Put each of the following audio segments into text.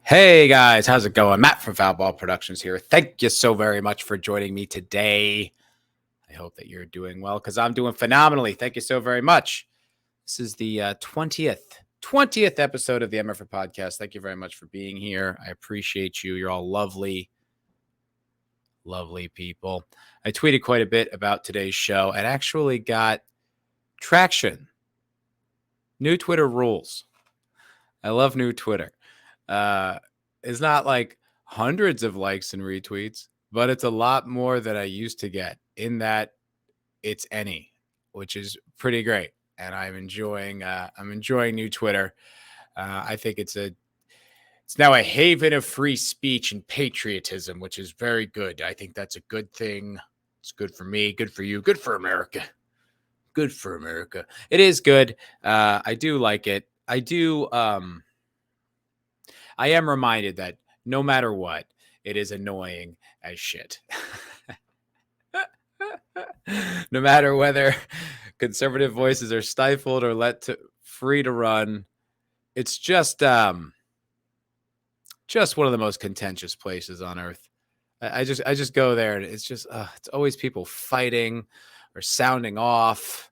Hey guys, how's it going? Matt from Foul Ball Productions here. Thank you so very much for joining me today. I hope that you're doing well because I'm doing phenomenally. Thank you so very much. This is the 20th episode of the MFer Podcast. Thank you very much for being here. I appreciate you. You're all lovely, lovely people. I tweeted quite a bit about today's show and actually got traction. New Twitter rules. I love new Twitter. It's not like hundreds of likes and retweets, but it's a lot more than I used to get in that it's any, which is pretty great. And I'm enjoying new Twitter. I think it's now a haven of free speech and patriotism, which is very good. I think that's a good thing. It's good for me, good for you, good for America. Good for America. It is good. I do like it. I am reminded that no matter what, it is annoying as shit. No matter whether conservative voices are stifled or free to run, it's just one of the most contentious places on earth. I just go there and it's just it's always people fighting or sounding off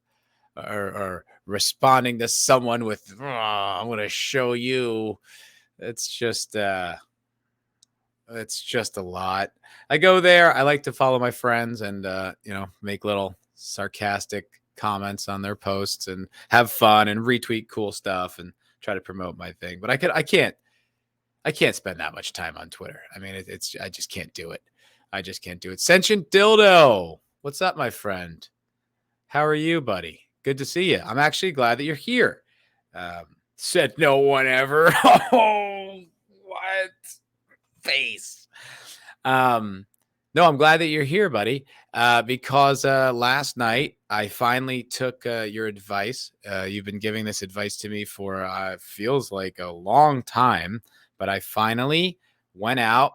or responding to someone with I'm going to show you. It's just a lot. I go there. I like to follow my friends and, make little sarcastic comments on their posts and have fun and retweet cool stuff and try to promote my thing. But I can't spend that much time on Twitter. I mean, I just can't do it. I just can't do it. Sentient Dildo. What's up, my friend? How are you, buddy? Good to see you. I'm actually glad that you're here. Said no one ever. Oh, what? Face. No, I'm glad that you're here, buddy, because last night I finally took your advice. You've been giving this advice to me for feels like a long time, but I finally went out.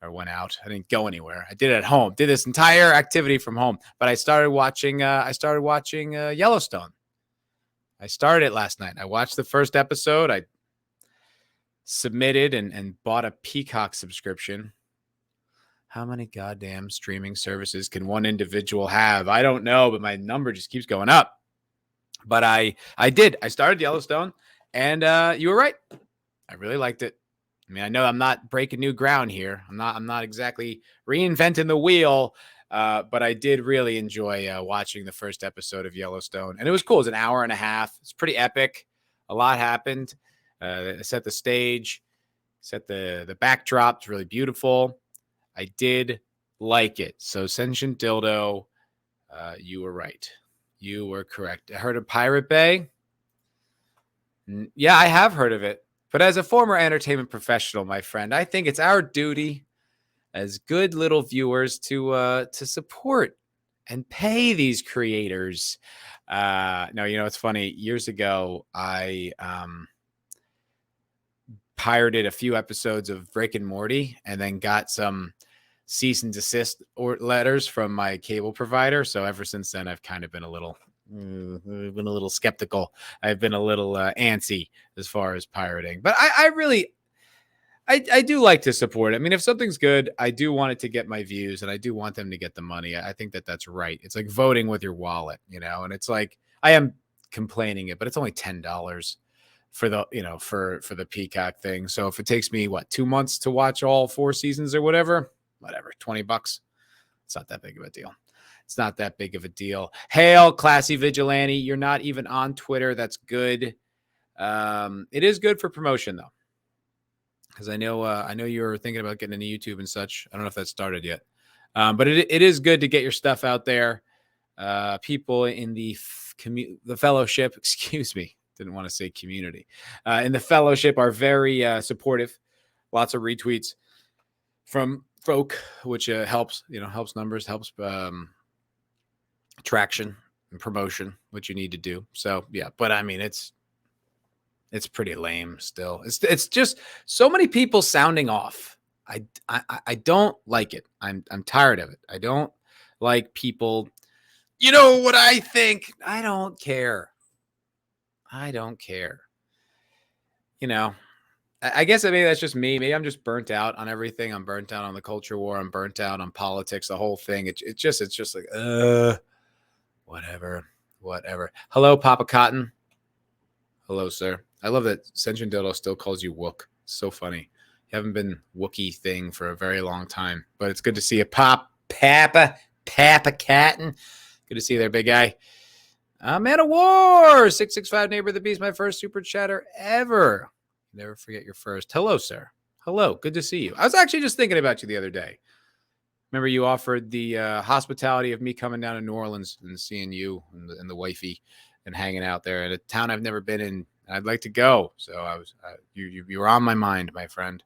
I didn't go anywhere. I did it at home. Did this entire activity from home, but I started watching Yellowstone. I started it last night. I watched the first episode. I submitted and bought a Peacock subscription. How many goddamn streaming services can one individual have? I don't know, but my number just keeps going up. But I did. I started Yellowstone, and you were right. I really liked it. I mean, I know I'm not breaking new ground here. I'm not exactly reinventing the wheel. But I did really enjoy watching the first episode of Yellowstone. And it was cool. It was an hour and a half. It's pretty epic. A lot happened. Set the stage, set the backdrop. It's really beautiful. I did like it. So Sentient Dildo, you were right. You were correct. I heard of Pirate Bay. Yeah, I have heard of it. But as a former entertainment professional, my friend, I think it's our duty as good little viewers to support and pay these creators. No, it's funny. Years ago, I pirated a few episodes of Rick and Morty and then got some cease and desist letters from my cable provider. So ever since then, I've kind of been a little skeptical. I've been a little antsy as far as pirating, but I do like to support it. I mean, if something's good, I do want it to get my views and I do want them to get the money. I think that that's right. It's like voting with your wallet, and it's like, I am complaining it, but it's only $10 for the, for the Peacock thing. So if it takes me 2 months to watch all 4 seasons or whatever, $20. It's not that big of a deal. It's not that big of a deal. Hail, classy vigilante. You're not even on Twitter. That's good. It is good for promotion though. Because I know you're thinking about getting into YouTube and such. I don't know if that started yet, but it is good to get your stuff out there. People in the fellowship, excuse me, didn't want to say community, in the fellowship are very supportive. Lots of retweets from folk, which helps numbers, helps traction and promotion, which you need to do. So yeah, but I mean it's pretty lame still. It's just so many people sounding off. I don't like it. I'm tired of it. I don't like people. You know what I think? I don't care. I guess maybe that's just me. Maybe I'm just burnt out on everything. I'm burnt out on the culture war. I'm burnt out on politics, the whole thing. It's just like, whatever. Hello, Papa Cotton. Hello, sir. I love that Sentient Dodo still calls you Wook. So funny. You haven't been Wookie thing for a very long time, but it's good to see you, Papa Cotton. Good to see you there, big guy. Man of War, 665 Neighbor of the Beast, my first super chatter ever. Never forget your first. Hello, sir. Hello. Good to see you. I was actually just thinking about you the other day. Remember you offered the hospitality of me coming down to New Orleans and seeing you and the wifey and hanging out there in a town I've never been in. I'd like to go. So I was you were on my mind, my friend.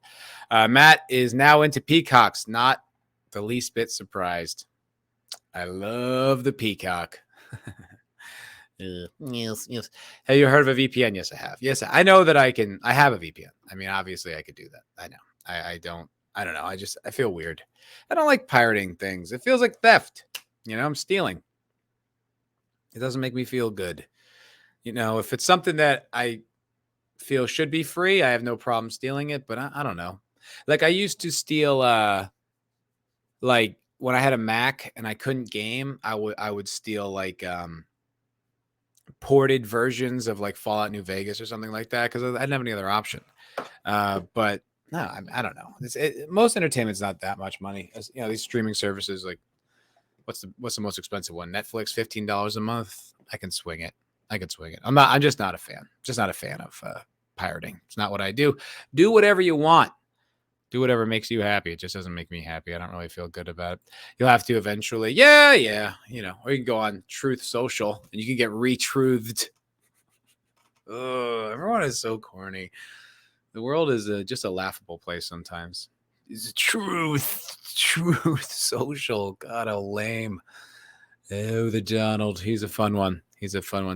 Matt is now into peacocks. Not the least bit surprised. I love the peacock. Yes. Have you heard of a VPN? Yes, I have. Yes, I know that I have a VPN. I mean, obviously I could do that. I know. I don't know. I feel weird. I don't like pirating things. It feels like theft. I'm stealing. It doesn't make me feel good. If it's something that I feel should be free, I have no problem stealing it, but I don't know. Like I used to steal like when I had a Mac and I couldn't game, I would steal like ported versions of like Fallout New Vegas or something like that because I didn't have any other option. But no, I don't know. Most entertainment's not that much money. These streaming services, like what's the most expensive one? Netflix, $15 a month. I can swing it. I'm just not a fan. Just not a fan of pirating. It's not what I do. Do whatever you want. Do whatever makes you happy. It just doesn't make me happy. I don't really feel good about it. You'll have to eventually. Yeah. Or you can go on Truth Social and you can get retruthed. Everyone is so corny. The world is just a laughable place sometimes. It's Truth Social. God, how lame. Oh, the Donald. He's a fun one.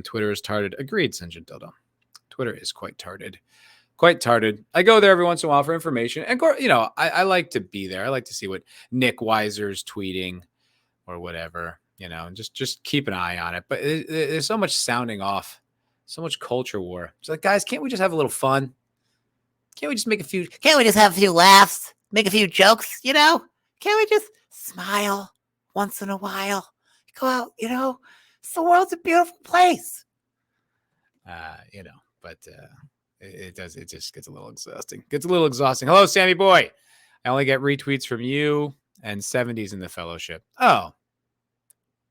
Twitter is tarded. Agreed, Sentient Dodo. Twitter is quite tarded. I go there every once in a while for information. And, I like to be there. I like to see what Nick Weiser's tweeting or whatever, and just keep an eye on it. But there's so much sounding off, so much culture war. It's like, guys, can't we just have a little fun? Can't we just have a few laughs, make a few jokes, Can't we just smile once in a while? Go out, the world's a beautiful place. But it just gets a little exhausting. Hello, Sammy boy. I only get retweets from you and 70s in the fellowship. Oh,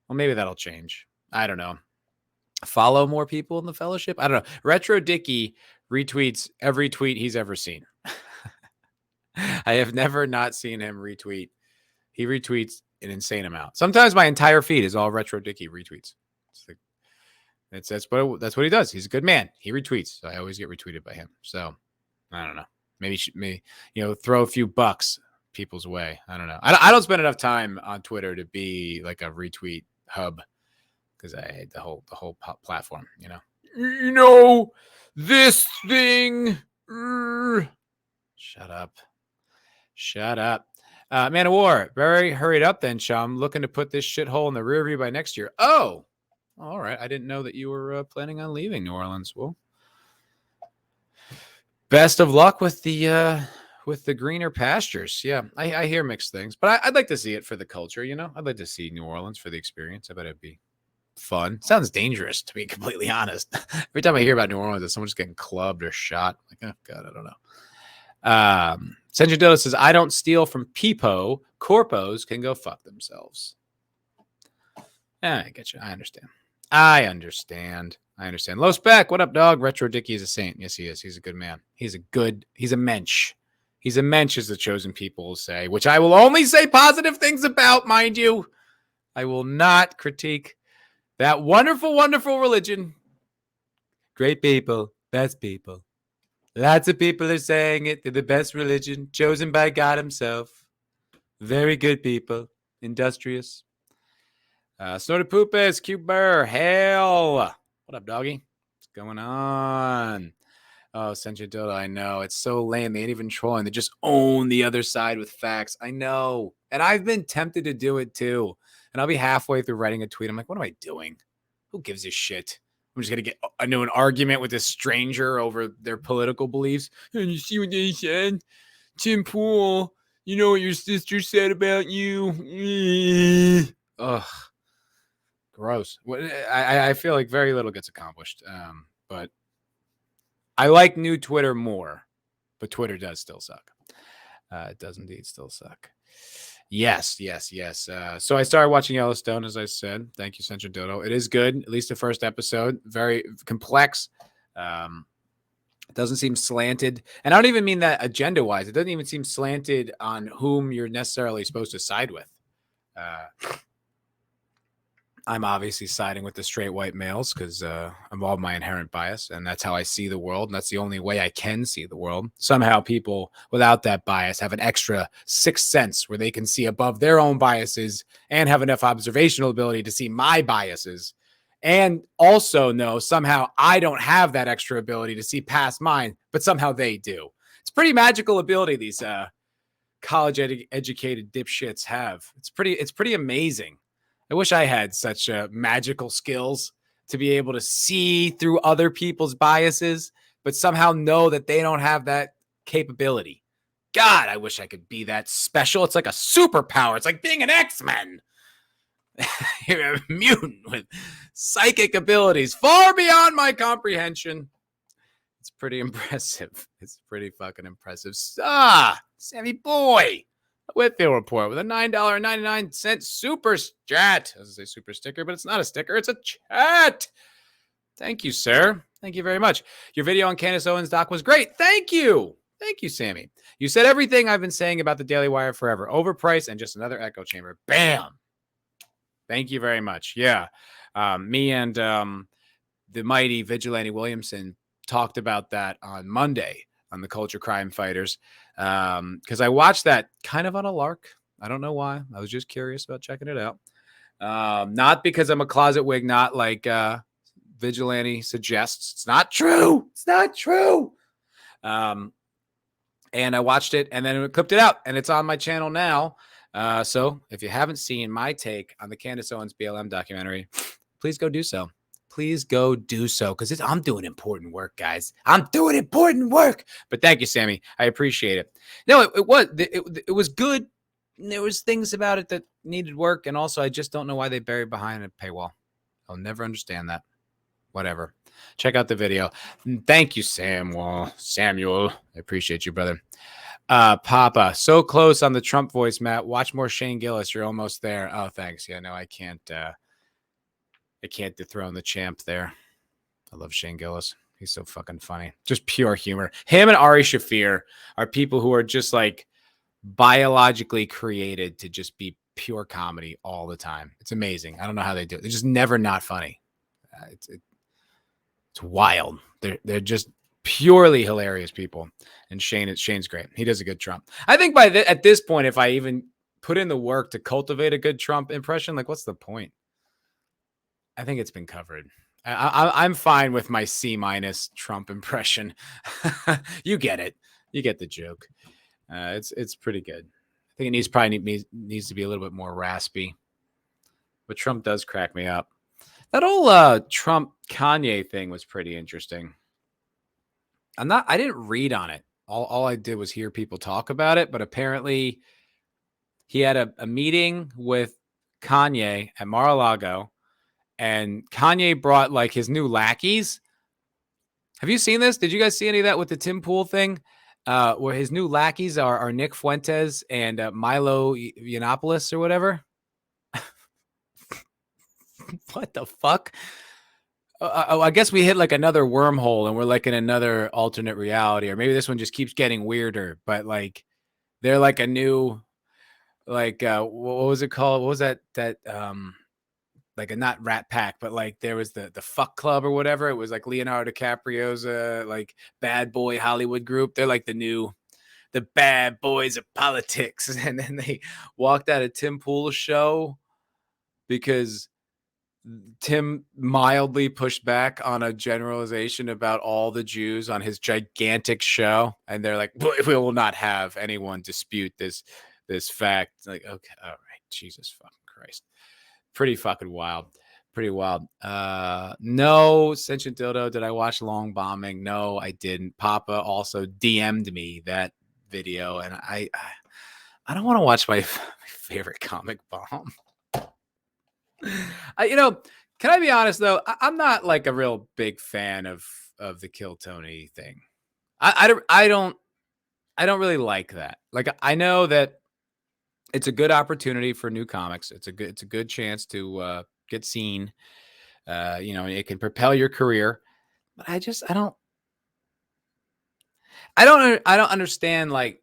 well, maybe that'll change. I don't know. Follow more people in the fellowship. I don't know. Retro Dicky retweets every tweet he's ever seen. I have never not seen him retweet. He retweets an insane amount. Sometimes my entire feed is all Retro Dicky retweets. That's what he does. He's a good man. He retweets. So I always get retweeted by him. So I don't know. Maybe throw a few bucks people's way. I don't know. I don't spend enough time on Twitter to be like a retweet hub because I hate the whole platform. This thing. Shut up. Man of War, very hurried up then, chum. Looking to put this shithole in the rear view by next year. Oh, all right. I didn't know that you were planning on leaving New Orleans. Well, best of luck with the greener pastures. Yeah, I hear mixed things, but I'd like to see it for the culture. I'd like to see New Orleans for the experience. I bet it'd be fun. Sounds dangerous, to be completely honest. Every time I hear about New Orleans, it's someone just getting clubbed or shot. Like, oh God, I don't know. Sentient Dodo says, I don't steal from Peepo. Corpos can go fuck themselves. I get you. I understand. Low Spec, what up, dog? Retro Dicky is a saint. Yes, he is. He's a good man. He's a mensch. He's a mensch, as the chosen people will say, which I will only say positive things about, mind you. I will not critique that wonderful, wonderful religion. Great people, best people. Lots of people are saying it. They're the best religion, chosen by God himself. Very good people. Industrious. Snorted Poopus, Cube Burr, Hail. What up, doggy? What's going on? Oh, Sentient Dodo, I know. It's so lame. They ain't even trolling. They just own the other side with facts. I know. And I've been tempted to do it too. And I'll be halfway through writing a tweet. I'm like, what am I doing? Who gives a shit? I'm just going to get into an argument with this stranger over their political beliefs. And you see what they said? Tim Pool, you know what your sister said about you? Ugh. Gross. I feel like very little gets accomplished. But I like new Twitter more, but Twitter does still suck. It does indeed still suck. Yes. So I started watching Yellowstone, as I said. Thank you, Central Dodo. It is good, at least the first episode. Very complex. It doesn't seem slanted. And I don't even mean that agenda-wise. It doesn't even seem slanted on whom you're necessarily supposed to side with. I'm obviously siding with the straight white males because of all my inherent bias, and that's how I see the world, and that's the only way I can see the world. Somehow people without that bias have an extra sixth sense where they can see above their own biases and have enough observational ability to see my biases, and also know somehow I don't have that extra ability to see past mine, but somehow they do. It's pretty magical ability these college educated dipshits have. It's pretty amazing. I wish I had such magical skills to be able to see through other people's biases, but somehow know that they don't have that capability. God, I wish I could be that special. It's like a superpower. It's like being an X-Men. You're a mutant with psychic abilities far beyond my comprehension. It's pretty impressive. It's pretty fucking impressive. Sammy boy. Whitfield report with a $9.99 super chat. I was going to say super sticker, but it's not a sticker. It's a chat. Thank you, sir. Thank you very much. Your video on Candace Owens' doc was great. Thank you. Thank you, Sammy. You said everything I've been saying about the Daily Wire forever. Overpriced and just another echo chamber. Bam. Thank you very much. Yeah. Me and the mighty Vigilante Williamson talked about that on Monday on the Culture Crime Fighters. Because I watched that kind of on a lark. I don't know why. I was just curious about checking it out. Not because I'm a closet wig, not like Vigilante suggests. It's not true. It's not true. And I watched it and then clipped it out, and it's on my channel now. So if you haven't seen my take on the Candace Owens BLM documentary, please go do so. Please go do so, because I'm doing important work, guys. I'm doing important work. But thank you, Sammy. I appreciate it. No, it was good. There was things about it that needed work, and also I just don't know why they buried behind a paywall. I'll never understand that. Whatever. Check out the video. Thank you, Samuel. I appreciate you, brother. Papa, so close on the Trump voice, Matt. Watch more Shane Gillis. You're almost there. Oh, thanks. Yeah, no, I can't dethrone the champ there. I love Shane Gillis. He's so fucking funny. Just pure humor. Him and Ari Shaffir are people who are just like biologically created to just be pure comedy all the time. It's amazing. I don't know how they do it. They're just never not funny. It's wild. They're just purely hilarious people. And Shane's great. He does a good Trump. I think at this point, if I even put in the work to cultivate a good Trump impression, like what's the point? I think it's been covered. I'm fine with my C- Trump impression. You get it. You get the joke. It's pretty good. I think it needs to be a little bit more raspy. But Trump does crack me up. That whole Trump Kanye thing was pretty interesting. I didn't read on it. All I did was hear people talk about it. But apparently, he had a meeting with Kanye at Mar-a-Lago. And Kanye brought like his new lackeys. Have you seen this? Did you guys see any of that with the Tim Pool thing? Where his new lackeys are Nick Fuentes and Milo Yiannopoulos or whatever. What the fuck? I guess we hit like another wormhole and we're like in another alternate reality, or maybe this one just keeps getting weirder. But like, they're like a new, like, what was it called? What was that? Like a not Rat Pack, but like there was the Fuck Club or whatever. It was like Leonardo DiCaprio's like bad boy Hollywood group. They're like the bad boys of politics. And then they walked out of Tim Pool's show because Tim mildly pushed back on a generalization about all the Jews on his gigantic show. And they're like, we will not have anyone dispute this fact. Like, okay, all right, Jesus fucking Christ. Pretty fucking wild. Pretty wild. No, Sentient Dildo. Did I watch Long Bombing? No, I didn't. Papa also DM'd me that video, and I don't want to watch my favorite comic bomb. Can I be honest though? I'm not like a real big fan of the Kill Tony thing. I don't really like that. Like, I know that it's a good opportunity for new comics. It's a good chance to get seen. It can propel your career. But I don't understand like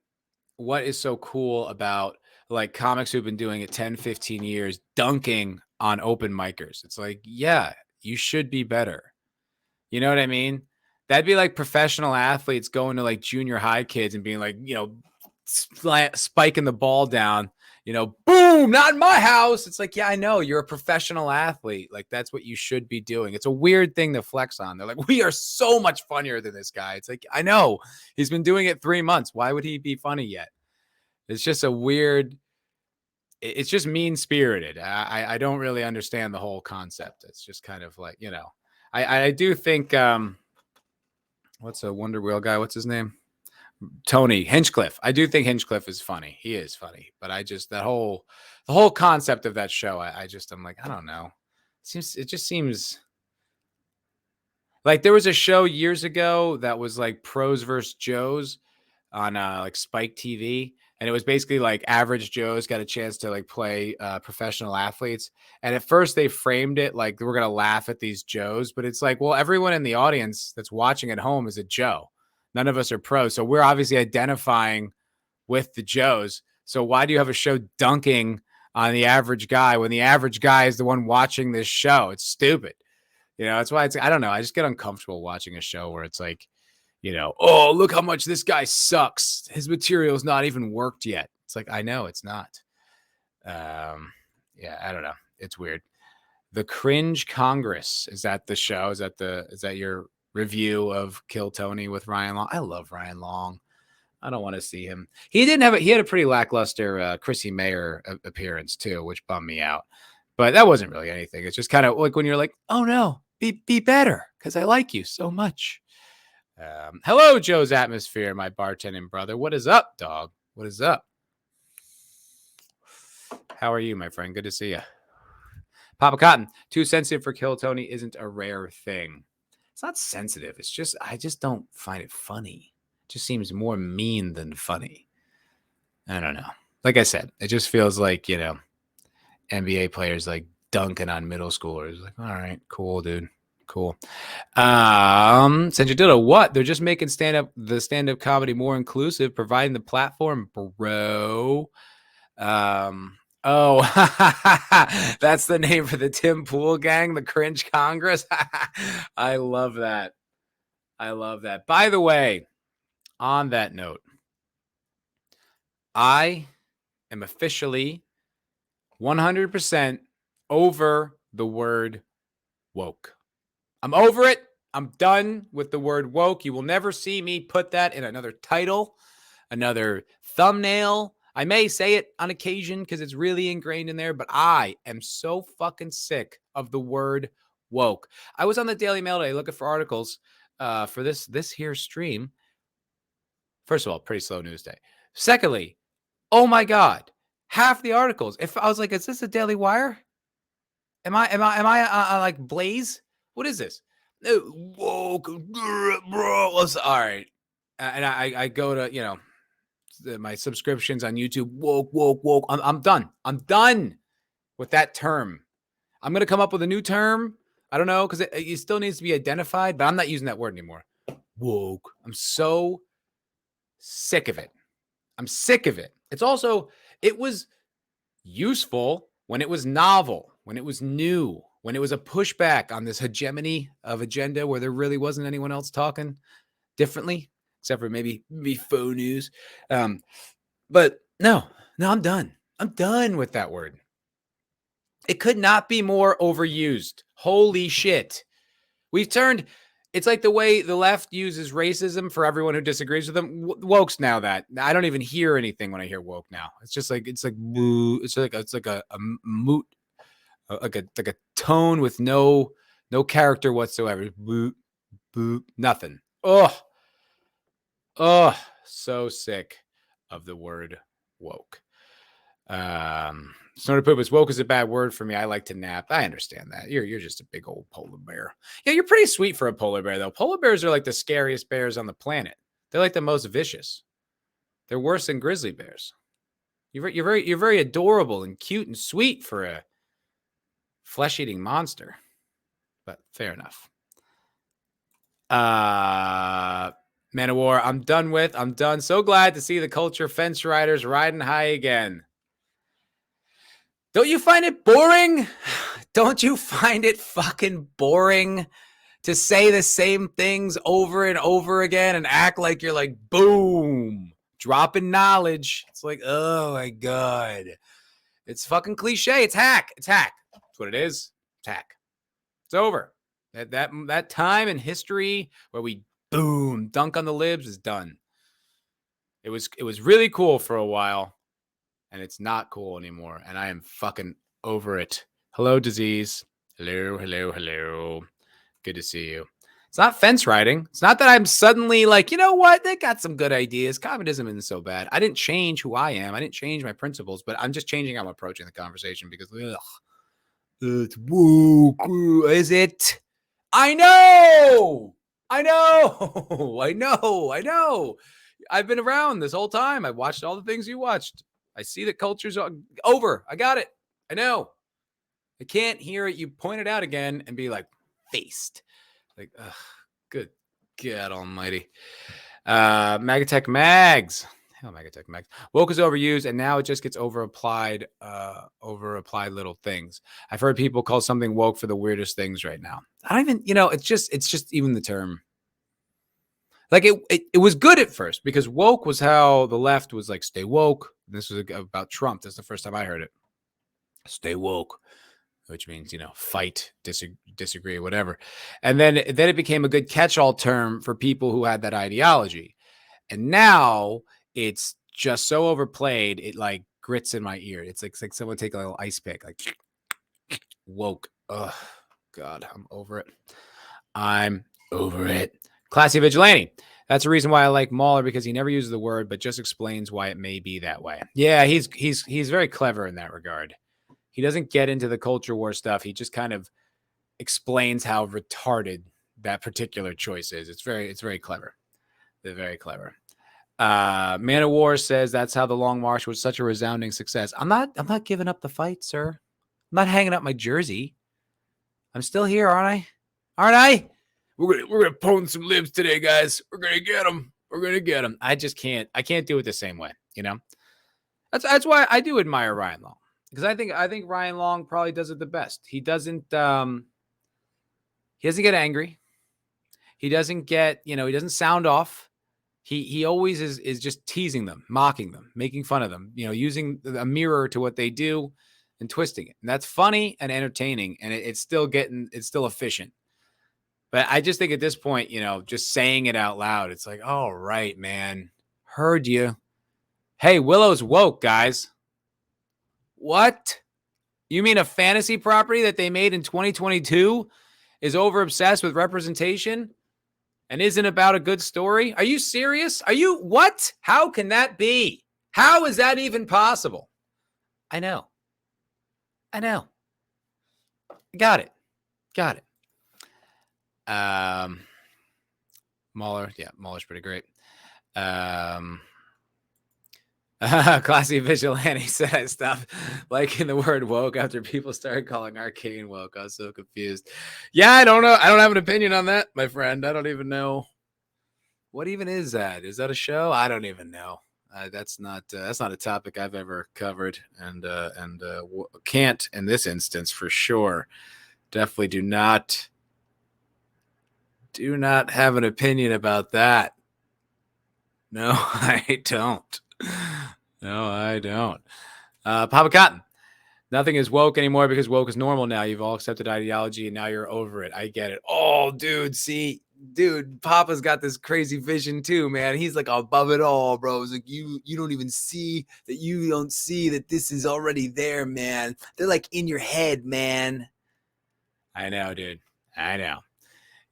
what is so cool about like comics who've been doing it 10, 15 years dunking on open micers. It's like, yeah, you should be better. You know what I mean? That'd be like professional athletes going to like junior high kids and being like, spiking the ball down, boom, not in my house. It's like, yeah, I know you're a professional athlete. Like, that's what you should be doing. It's a weird thing to flex on. They're like, we are so much funnier than this guy. It's like, I know he's been doing it 3 months. Why would he be funny yet? It's just it's just mean spirited. I don't really understand the whole concept. It's just kind of like, I do think, what's a Wonder Wheel guy? What's his name? Tony Hinchcliffe. I do think Hinchcliffe is funny. He is funny, but the whole concept of that show, I'm like, I don't know. It just seems like there was a show years ago that was like Pros versus Joes on like Spike TV. And it was basically like average Joes got a chance to like play professional athletes. And at first they framed it like we're going to laugh at these Joes, but it's like, well, everyone in the audience that's watching at home is a Joe. None of us are pros. So we're obviously identifying with the Joes. So why do you have a show dunking on the average guy when the average guy is the one watching this show? It's stupid. That's why I don't know. I just get uncomfortable watching a show where it's like, oh, look how much this guy sucks. His material's not even worked yet. It's like, I know it's not. Yeah, I don't know. It's weird. The Cringe Congress. Is that the show? Is that your review of Kill Tony with Ryan Long? I love Ryan Long. I don't want to see him. He had a pretty lackluster Chrissy Mayer appearance too, which bummed me out. But that wasn't really anything. It's just kind of like when you're like, oh no, be better because I like you so much. Hello, Joe's Atmosphere, my bartending brother. What is up, dog? What is up? How are you, my friend? Good to see you. Papa Cotton, too sensitive for Kill Tony isn't a rare thing. It's not sensitive. It's just, I just don't find it funny. It just seems more mean than funny. I don't know. Like I said, it just feels like, NBA players like dunking on middle schoolers. Like, all right, cool, dude. Cool. Since you did what? They're just making the stand-up comedy more inclusive, providing the platform, bro. Oh, that's the name for the Tim Pool gang, the Cringe Congress. I love that. By the way, on that note, I am officially 100% over the word woke. I'm over it. I'm done with the word woke. You will never see me put that in another title, another thumbnail. I may say it on occasion because it's really ingrained in there, but I am so fucking sick of the word woke. I was on the Daily Mail today looking for articles for this here stream. First of all, pretty slow news day. Secondly, oh my God, half the articles. If I was like, is this a Daily Wire? Am I like Blaze? What is this? Woke, bro. All right. And I go to, my subscriptions on YouTube. Woke. I'm done. I'm done with that term. I'm going to come up with a new term. I don't know, because it still needs to be identified, but I'm not using that word anymore. Woke. I'm so sick of it. I'm sick of it. It was useful when it was novel, when it was new, when it was a pushback on this hegemony of agenda where there really wasn't anyone else talking differently, except for maybe faux news. But no, I'm done. I'm done with that word. It could not be more overused. Holy shit. It's like the way the left uses racism for everyone who disagrees with them. Woke's now that. I don't even hear anything when I hear woke now. It's just like, it's like a moot like a tone with no character whatsoever. Boop, boop, nothing. Oh, so sick of the word woke. Snorter poop is woke is a bad word for me. I like to nap. I understand that. You're just a big old polar bear. Yeah, you're pretty sweet for a polar bear, though. Polar bears are like the scariest bears on the planet. They're like the most vicious. They're worse than grizzly bears. You're very adorable and cute and sweet for a flesh-eating monster. But fair enough. Man of War, I'm done. So glad to see the culture fence riders riding high again. Don't you find it boring? Don't you find it fucking boring to say the same things over and over again and act like you're like, boom, dropping knowledge? It's like, oh my God. It's fucking cliche. It's hack. That's what it is. It's hack. It's over. That time in history where we boom dunk on the libs is done. It was really cool for a while, and it's not cool anymore. And I am fucking over it. Hello, disease. Hello. Good to see you. It's not fence riding. It's not that I'm suddenly like, you know what? They got some good ideas. Communism isn't so bad. I didn't change who I am. I didn't change my principles, but I'm just changing how I'm approaching the conversation because it's woke. Is it? I know. I've been around this whole time. I watched all the things you watched. I see that culture's over. I got it. I know. I can't hear it. You point it out again and be like, faced. Like, ugh, good God almighty. Magatech Mags. Hell, Magatech Mags. Woke is overused, and now it just gets overapplied little things. I've heard people call something woke for the weirdest things right now. I don't even, it's just even the term. Like it was good at first because woke was how the left was like, stay woke. This was about Trump. That's the first time I heard it. Stay woke, which means, fight, disagree, whatever. And then it became a good catch-all term for people who had that ideology. And now it's just so overplayed, it like grits in my ear. It's like someone take a little ice pick, like woke. Oh, God, I'm over it. Classy Vigilante. That's the reason why I like Mahler, because he never uses the word, but just explains why it may be that way. Yeah, he's very clever in that regard. He doesn't get into the culture war stuff. He just kind of explains how retarded that particular choice is. It's very clever. They're very clever. Man of War says that's how the Long March was such a resounding success. I'm not giving up the fight, sir. I'm not hanging up my jersey. I'm still here, aren't I? We're gonna pwn some libs today, guys. We're gonna get them. I just can't. I can't do it the same way. That's why I do admire Ryan Long, because I think Ryan Long probably does it the best. He doesn't get angry. He doesn't get, he doesn't sound off. He always is just teasing them, mocking them, making fun of them, using a mirror to what they do and twisting it. And that's funny and entertaining, and it's still efficient. But I just think at this point, just saying it out loud, it's like, all right, man, heard you. Hey, Willow's woke, guys. What? You mean a fantasy property that they made in 2022 is over obsessed with representation and isn't about a good story? Are you serious? What? How can that be? How is that even possible? I know. Got it. Mahler's pretty great. Classy Vigilante said I stopped liking the word woke after people started calling Arcane woke. I was so confused. Yeah, I don't know. I don't have an opinion on that, my friend. I don't even know. What even is that? Is that a show? I don't even know. That's not a topic I've ever covered, and can't in this instance for sure. Definitely do not have an opinion about that. No, I don't. Papa Cotton. Nothing is woke anymore because woke is normal now. You've all accepted ideology and now you're over it. I get it. Oh, dude, see, dude, Papa's got this crazy vision too, man. He's like above it all, bro. It's like you don't even see that you don't see that this is already there, man. They're like in your head, man. I know, dude. I know.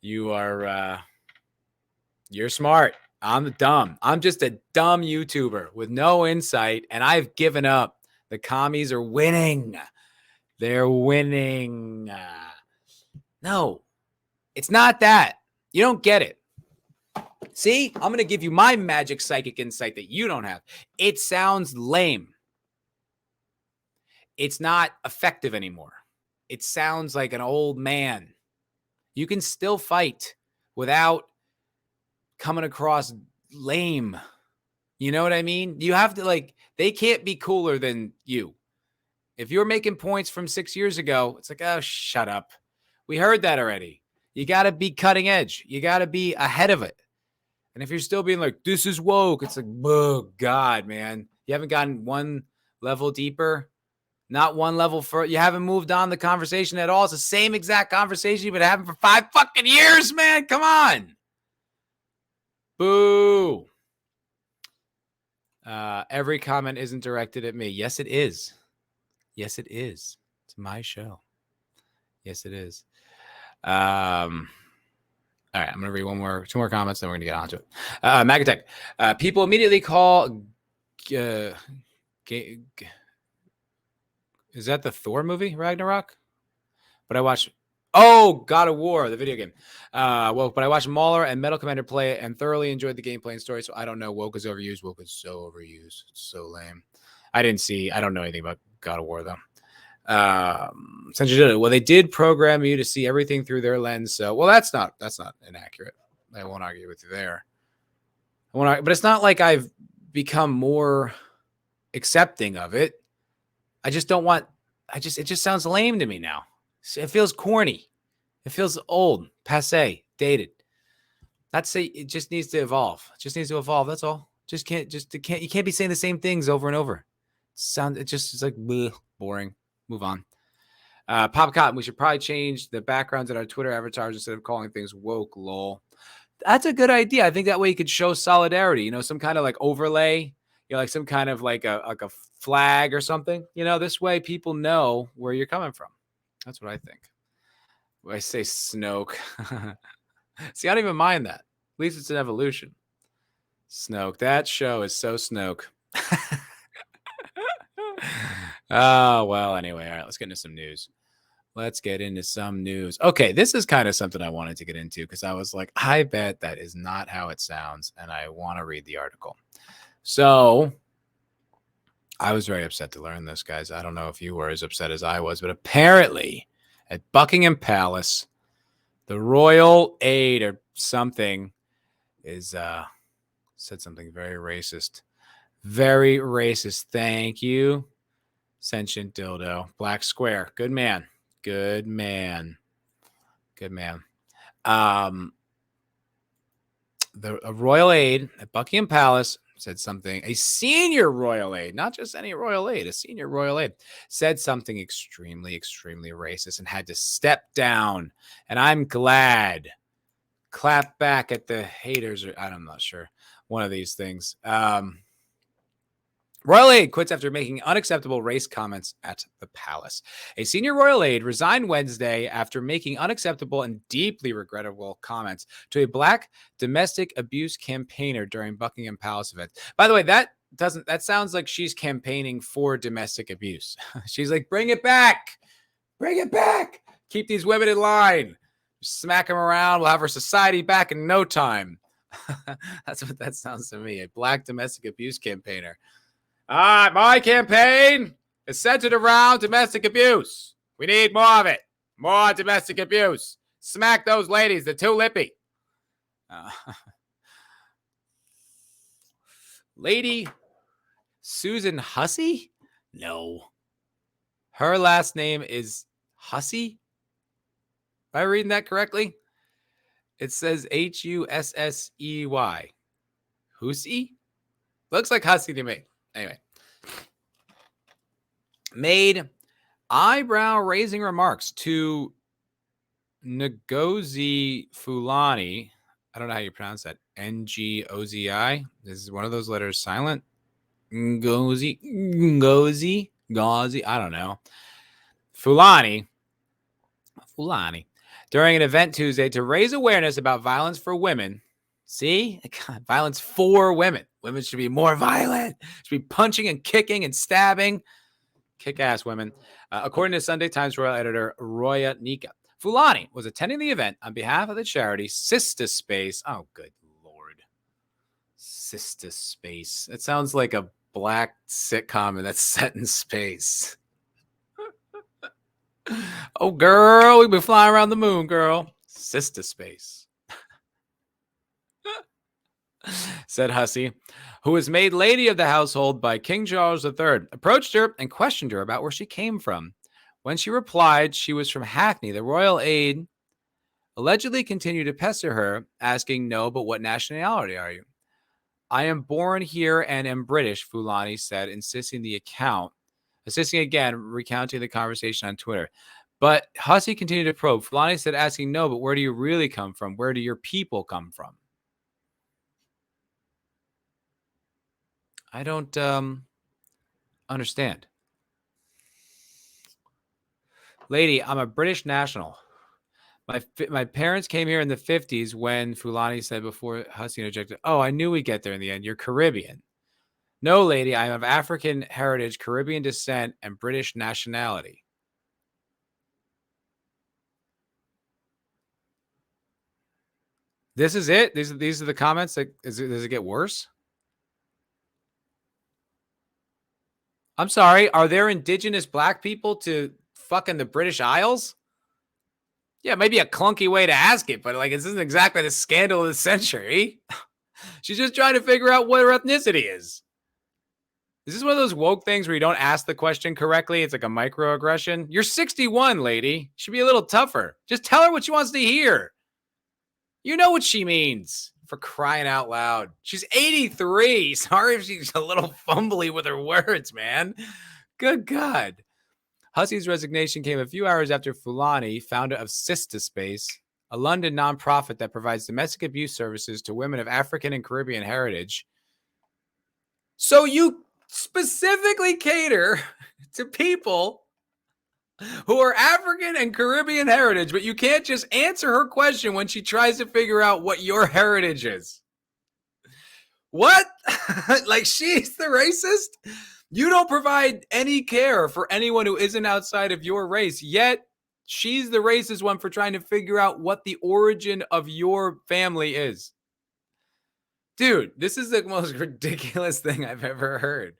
You are you're smart. I'm dumb. I'm just a dumb YouTuber with no insight, and I've given up. The commies are winning. They're winning. No, it's not that. You don't get it. See, I'm going to give you my magic psychic insight that you don't have. It sounds lame. It's not effective anymore. It sounds like an old man. You can still fight without coming across lame. You know what I mean? You have to, like, they can't be cooler than you. If you're making points from 6 years ago, it's like, oh, shut up. We heard that already. You got to be cutting edge. You got to be ahead of it. And if you're still being like, this is woke, it's like, oh, God, man. You haven't gotten one level deeper, not one level further. You haven't moved on the conversation at all. It's the same exact conversation you've been having for 5 fucking years, man. Come on. Boo. Every comment isn't directed at me. Yes, it is. Yes, it is. It's my show. Yes, it is. All right, I'm going to read two more comments, then we're going to get on to it. Magatech. People immediately call... is that the Thor movie, Ragnarok? But I watched... Oh, God of War, the video game. But I watched Mauler and Metal Commander play it and thoroughly enjoyed the gameplay and story, so I don't know. Woke is overused. Woke is so overused. It's so lame. I don't know anything about God of War, though. Well, they did program you to see everything through their lens, so well, that's not inaccurate. I won't argue with you there. But it's not like I've become more accepting of it. I just don't want. It just sounds lame to me now. It feels corny. It feels old, passé, dated. It just needs to evolve. It just needs to evolve. That's all. You can't be saying the same things over and over. It's like bleh, boring. Move on. Pop Cotton, we should probably change the backgrounds at our Twitter avatars instead of calling things woke, lol. That's a good idea. I think that way you could show solidarity, some kind of like overlay, like some kind of like a flag or something. This way people know where you're coming from. That's what I think. When I say Snoke. See, I don't even mind that. At least it's an evolution. Snoke. That show is so Snoke. Oh, well, anyway. All right, let's get into some news. Okay, this is kind of something I wanted to get into because I was like, I bet that is not how it sounds, and I want to read the article. So I was very upset to learn this, guys. I don't know if you were as upset as I was, but apparently at Buckingham Palace, the royal aide or something is said something very racist. Very racist. Thank you. Sentient dildo. Black square. Good man. Good man. Good man. The royal aide at Buckingham Palace said something. A senior royal aide, not just any royal aide, a senior royal aide, said something extremely, extremely racist and had to step down. And I'm glad. Clap back at the haters, or I'm not sure. One of these things. Royal aide quits after making unacceptable race comments at the palace. A senior royal aide resigned Wednesday after making unacceptable and deeply regrettable comments to a black domestic abuse campaigner during Buckingham Palace event. By the way, that sounds like she's campaigning for domestic abuse. She's like, bring it back. Bring it back. Keep these women in line. Smack them around. We'll have our society back in no time. That's what that sounds to me. A black domestic abuse campaigner. My campaign is centered around domestic abuse. We need more of it. More domestic abuse. Smack those ladies. They're too lippy. Lady Susan Hussey? No. Her last name is Hussey? Am I reading that correctly? It says Hussey. Hussey? Looks like Hussey to me. Anyway. Made eyebrow-raising remarks to Ngozi Fulani. I don't know how you pronounce that. Ngozi. This is one of those letters silent. Ngozi. I don't know. Fulani. During an event Tuesday to raise awareness about violence for women. See? God, violence for women. Women should be more violent. Should be punching and kicking and stabbing. Kick-ass women. According to Sunday Times Royal editor Roya Nika, Fulani was attending the event on behalf of the charity Sister Space. Oh, good Lord. Sister Space. It sounds like a black sitcom and that's set in space. Oh, girl, we've been flying around the moon, girl. Sister Space. Said Hussey, who was made lady of the household by King Charles III, approached her and questioned her about where she came from. When she replied she was from Hackney, the royal aide allegedly continued to pester her, asking, "No, but what nationality are you?" "I am born here and am British," Fulani said, insisting again, recounting the conversation on Twitter. But Hussey continued to probe. Fulani said, asking, "No, but where do you really come from? Where do your people come from?" I don't understand. Lady, I'm a British national. My parents came here in the 50s when Fulani said before Hussey interjected, "Oh, I knew we'd get there in the end. You're Caribbean." "No, lady, I am of African heritage, Caribbean descent, and British nationality." This is it? These are the comments? Does it get worse? I'm sorry. Are there indigenous black people to fucking the British Isles? Yeah, maybe a clunky way to ask it, but like, this isn't exactly the scandal of the century. She's just trying to figure out what her ethnicity is. Is this one of those woke things where you don't ask the question correctly? It's like a microaggression. You're 61, lady. Should be a little tougher. Just tell her what she wants to hear. You know what she means, for crying out loud. She's 83. Sorry if she's a little fumbly with her words, man. Good God. Hussey's resignation came a few hours after Fulani, founder of Sister Space, a London nonprofit that provides domestic abuse services to women of African and Caribbean heritage. So you specifically cater to people who are African and Caribbean heritage, but you can't just answer her question when she tries to figure out what your heritage is. What? Like, she's the racist? You don't provide any care for anyone who isn't outside of your race, yet she's the racist one for trying to figure out what the origin of your family is. Dude, this is the most ridiculous thing I've ever heard.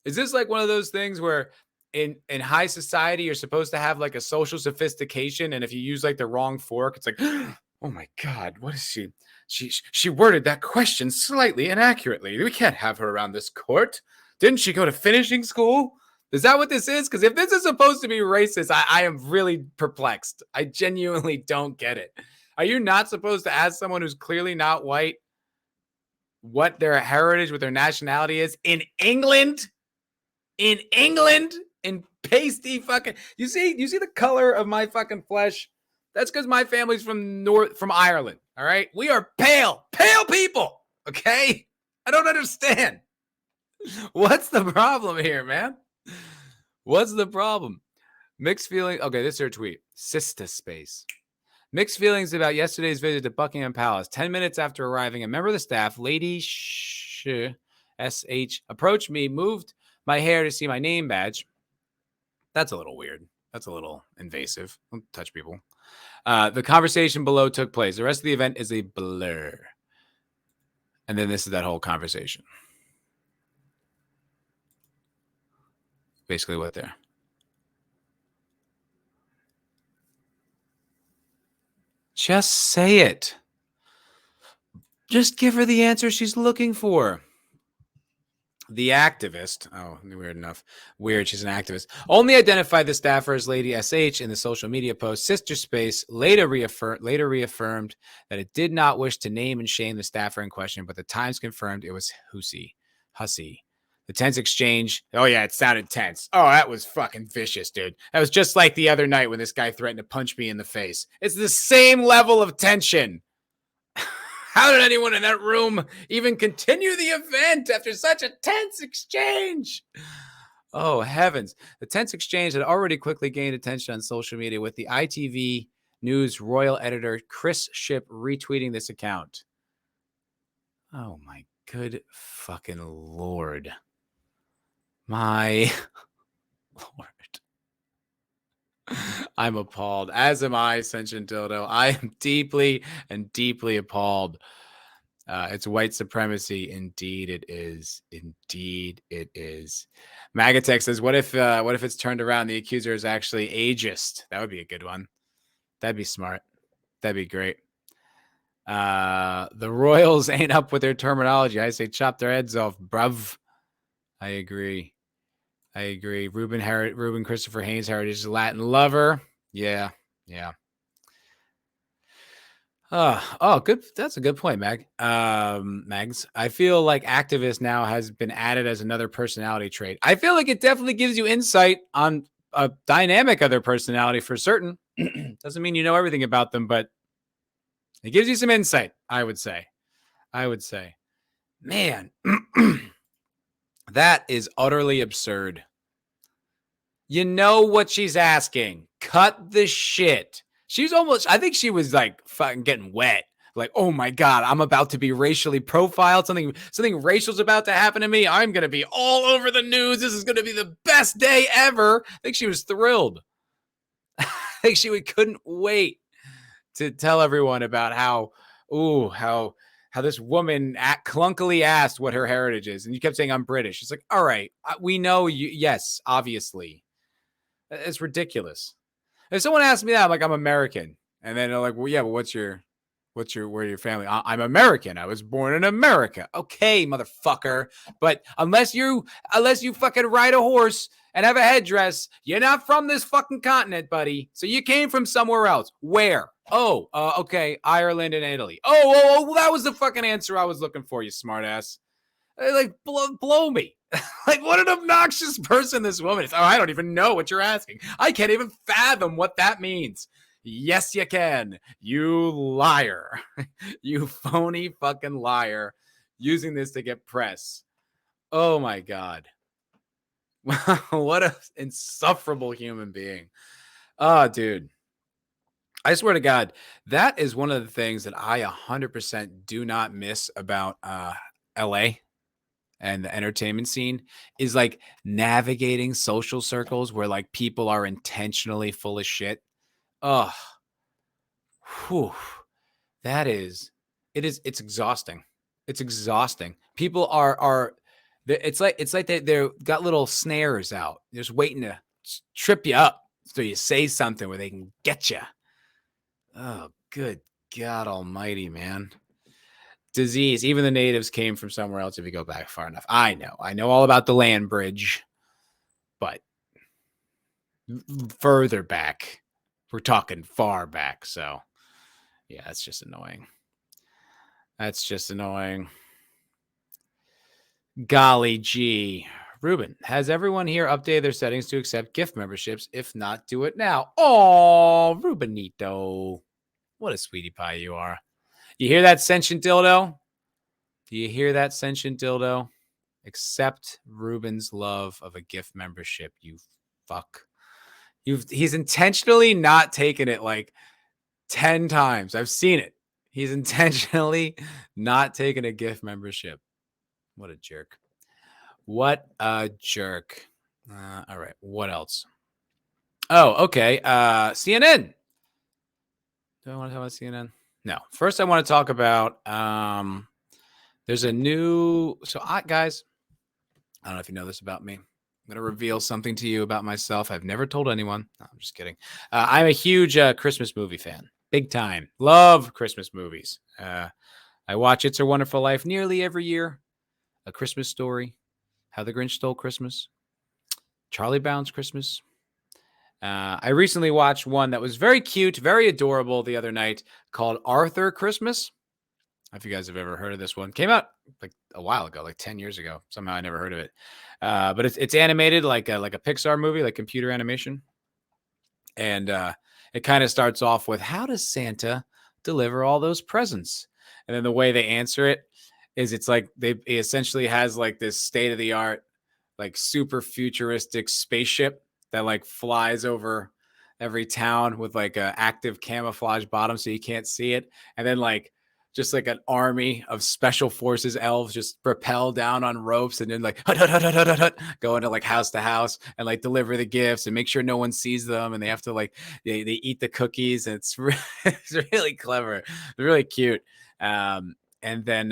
Is this like one of those things where in high society you're supposed to have like a social sophistication, and if you use like the wrong fork, it's like, oh my God, what is she? She worded that question slightly inaccurately. We can't have her around this court. Didn't she go to finishing school? Is that what this is? Because if this is supposed to be racist, I am really perplexed. I genuinely don't get it. Are you not supposed to ask someone who's clearly not white what their heritage, what their nationality is in England? In England? In pasty fucking... You see the color of my fucking flesh? That's because my family's from Ireland, all right? We are pale people, okay? I don't understand. What's the problem here, man? What's the problem? Mixed feelings. Okay, this is her tweet. Sister Space. Mixed feelings about yesterday's visit to Buckingham Palace. 10 minutes after arriving, a member of the staff, Lady SH, approached me, moved my hair to see my name badge. That's a little weird. That's a little invasive. Don't touch people. The conversation below took place. The rest of the event is a blur. And then this is that whole conversation. Basically what there. Just say it. Just give her the answer she's looking for. The activist, oh, weird enough. Weird, she's an activist. Only identified the staffer as Lady SH in the social media post. Sister Space later reaffirmed that it did not wish to name and shame the staffer in question, but the Times confirmed it was Hussey. The tense exchange. Oh, yeah, it sounded tense. Oh, that was fucking vicious, dude. That was just like the other night when this guy threatened to punch me in the face. It's the same level of tension. How did anyone in that room even continue the event after such a tense exchange? Oh, heavens. The tense exchange had already quickly gained attention on social media, with the ITV News royal editor Chris Ship retweeting this account. Oh, my good fucking Lord. My Lord. I'm appalled, as am I, Sentient Dildo. I am deeply and deeply appalled. It's white supremacy. Indeed it is. Indeed it is. Magatech says, what if it's turned around? The accuser is actually ageist. That would be a good one. That'd be smart. That'd be great. The Royals ain't up with their terminology. I say chop their heads off, bruv. I agree. Ruben Christopher Haynes Heritage is a Latin lover. Yeah. Good. That's a good point, Mags. I feel like activist now has been added as another personality trait. I feel like it definitely gives you insight on a dynamic of their personality for certain. Doesn't mean you know everything about them, but it gives you some insight, I would say. Man, that is utterly absurd. You know what she's asking. Cut the shit. I think she was like fucking getting wet. Like, oh my God, I'm about to be racially profiled. Something racial's about to happen to me. I'm going to be all over the news. This is going to be the best day ever. I think she was thrilled. I think she couldn't wait to tell everyone about how this woman clunkily asked what her heritage is. And you kept saying, I'm British. It's like, all right, we know you. Yes, obviously. It's ridiculous. If someone asks me that, I'm like, I'm American. And then they're like, well, yeah, but where your family? I'm American. I was born in America. Okay, motherfucker. But unless you fucking ride a horse and have a headdress, you're not from this fucking continent, buddy. So you came from somewhere else. Where? Oh, okay. Ireland and Italy. Well, that was the fucking answer I was looking for, you smartass. Like, blow me. Like, what an obnoxious person this woman is. Oh, I don't even know what you're asking. I can't even fathom what that means. Yes, you can. You liar. You phony fucking liar, using this to get press. Oh, my God. What an insufferable human being. Oh, dude. I swear to God, that is one of the things that I 100% do not miss about LA and the entertainment scene, is like navigating social circles where like people are intentionally full of shit. Oh, whew. It's exhausting. It's exhausting. People it's like they're got little snares out, just waiting to trip you up so you say something where they can get you. Oh, good God almighty, man. Disease. Even the natives came from somewhere else if you go back far enough. I know all about the land bridge, but further back, we're talking far back. So yeah, that's just annoying. Golly gee. Ruben, has everyone here updated their settings to accept gift memberships? If not, do it now. Oh, Rubenito. What a sweetie pie you are. You hear that, Sentient Dildo? Do you hear that, Sentient Dildo? Accept Ruben's love of a gift membership, you fuck. He's intentionally not taken it like 10 times. I've seen it. He's intentionally not taking a gift membership. What a jerk. What a jerk. All right. What else? Oh, okay. CNN. Do I want to talk about CNN? No. First, I want to talk about there's a new. So, guys, I don't know if you know this about me. I'm going to reveal something to you about myself. I've never told anyone. No, I'm just kidding. I'm a huge Christmas movie fan. Big time. Love Christmas movies. I watch It's a Wonderful Life nearly every year. A Christmas Story. How the Grinch Stole Christmas. Charlie Brown's Christmas. I recently watched one that was very cute, very adorable the other night called Arthur Christmas. I don't know if you guys have ever heard of this one. Came out like a while ago, like 10 years ago. Somehow I never heard of it. But it's animated like a Pixar movie, like computer animation. And it kind of starts off with, how does Santa deliver all those presents? And then the way they answer it is it's like it essentially has like this state of the art, like super futuristic spaceship that like flies over every town with like a active camouflage bottom so you can't see it. And then like just like an army of special forces elves just propel down on ropes and then like hut, hut, hut, hut, hut, hut, go into like house to house and like deliver the gifts and make sure no one sees them. And they have to like they eat the cookies. And it's really clever. It's really cute. And then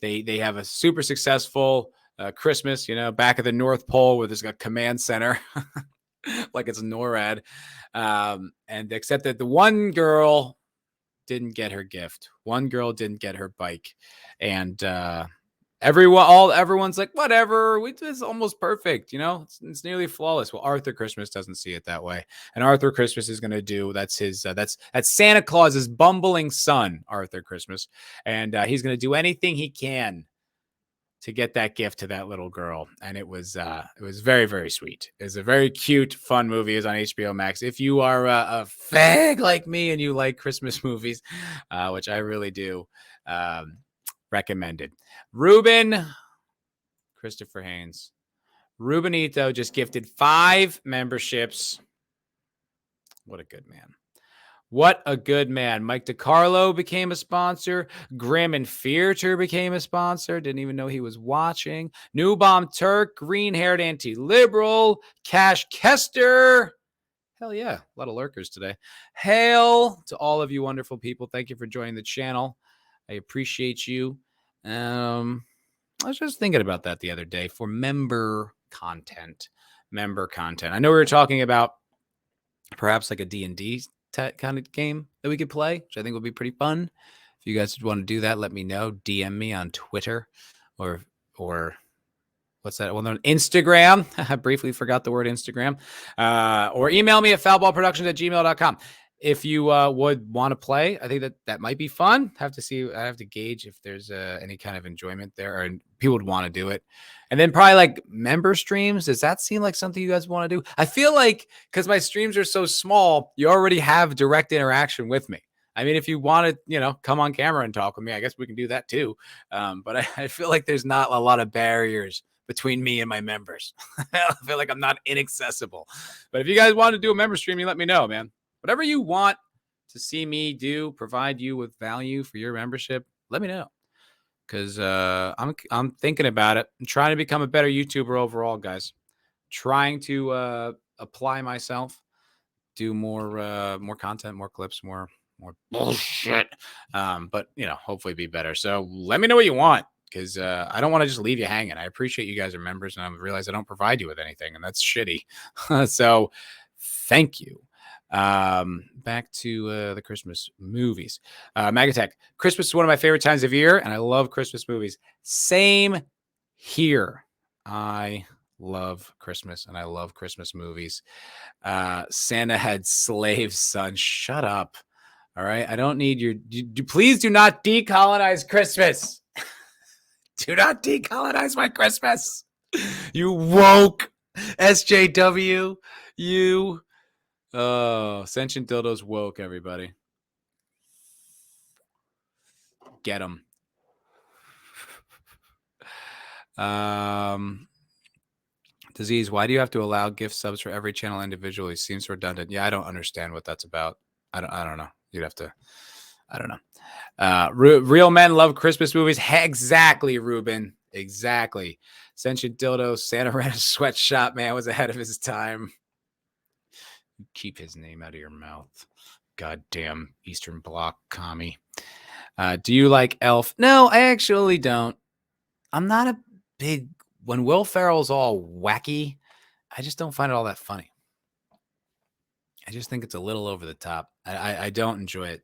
they have a super successful Christmas, back at the North Pole where there's a command center, like it's NORAD. And except that the one girl didn't get her gift. One girl didn't get her bike. And everyone's like, whatever, it's almost perfect, it's nearly flawless. Well, Arthur Christmas doesn't see it that way. And Arthur Christmas is going to do, that's his, that's Santa Claus's bumbling son, Arthur Christmas. And he's going to do anything he can to get that gift to that little girl. And it was very, very sweet. It's a very cute, fun movie. It's on HBO Max. If you are a fag like me and you like Christmas movies, which I really do, recommended. Ruben Christopher Haynes. Rubenito just gifted 5 memberships. What a good man. What a good man. Mike DiCarlo became a sponsor. Grim and Fearter became a sponsor. Didn't even know he was watching. New Bomb Turk, green-haired anti-liberal. Cash Kester. Hell yeah. A lot of lurkers today. Hail to all of you wonderful people. Thank you for joining the channel. I appreciate you. I was just thinking about that the other day for member content. I know we were talking about perhaps like a D&D kind of game that we could play, which I think would be pretty fun. If you guys would want to do that, let me know. DM me on Twitter or what's that? Well, on Instagram. I briefly forgot the word Instagram. Or email me at foulballproductions@gmail.com. If you would want to play, I think that might be fun. I have to gauge if there's any kind of enjoyment there, or people would want to do it. And then probably like member streams. Does that seem like something you guys want to do? I feel like because my streams are so small, you already have direct interaction with me. I mean, if you want to, come on camera and talk with me, I guess we can do that too. But I feel like there's not a lot of barriers between me and my members. I feel like I'm not inaccessible. But if you guys want to do a member stream, you let me know, man. Whatever you want to see me do, provide you with value for your membership, let me know. Because I'm thinking about it. I'm trying to become a better YouTuber overall, guys. Trying to apply myself, do more content, more clips, more bullshit. But hopefully be better. So let me know what you want, because I don't want to just leave you hanging. I appreciate you guys are members, and I realize I don't provide you with anything, and that's shitty. So thank you. Back to the Christmas movies. Magatech. Christmas is one of my favorite times of year, and I love Christmas movies. Same here. I love Christmas, and I love Christmas movies. Santa had slaves, son. Shut up. All right. I don't need your. Please do not decolonize Christmas. Do not decolonize my Christmas. You woke SJW. You. Oh, Sentient Dildos woke, everybody. Get them. Disease, why do you have to allow gift subs for every channel individually? Seems redundant. Yeah, I don't understand what that's about. I don't know. You'd have to. I don't know. Real men love Christmas movies. Exactly, Ruben. Exactly. Sentient Dildos, Santa ran a sweatshop, man, was ahead of his time. Keep his name out of your mouth. Goddamn Eastern Bloc commie. Do you like Elf? No, I actually don't. I'm not a big... When Will Ferrell's all wacky, I just don't find it all that funny. I just think it's a little over the top. I don't enjoy it.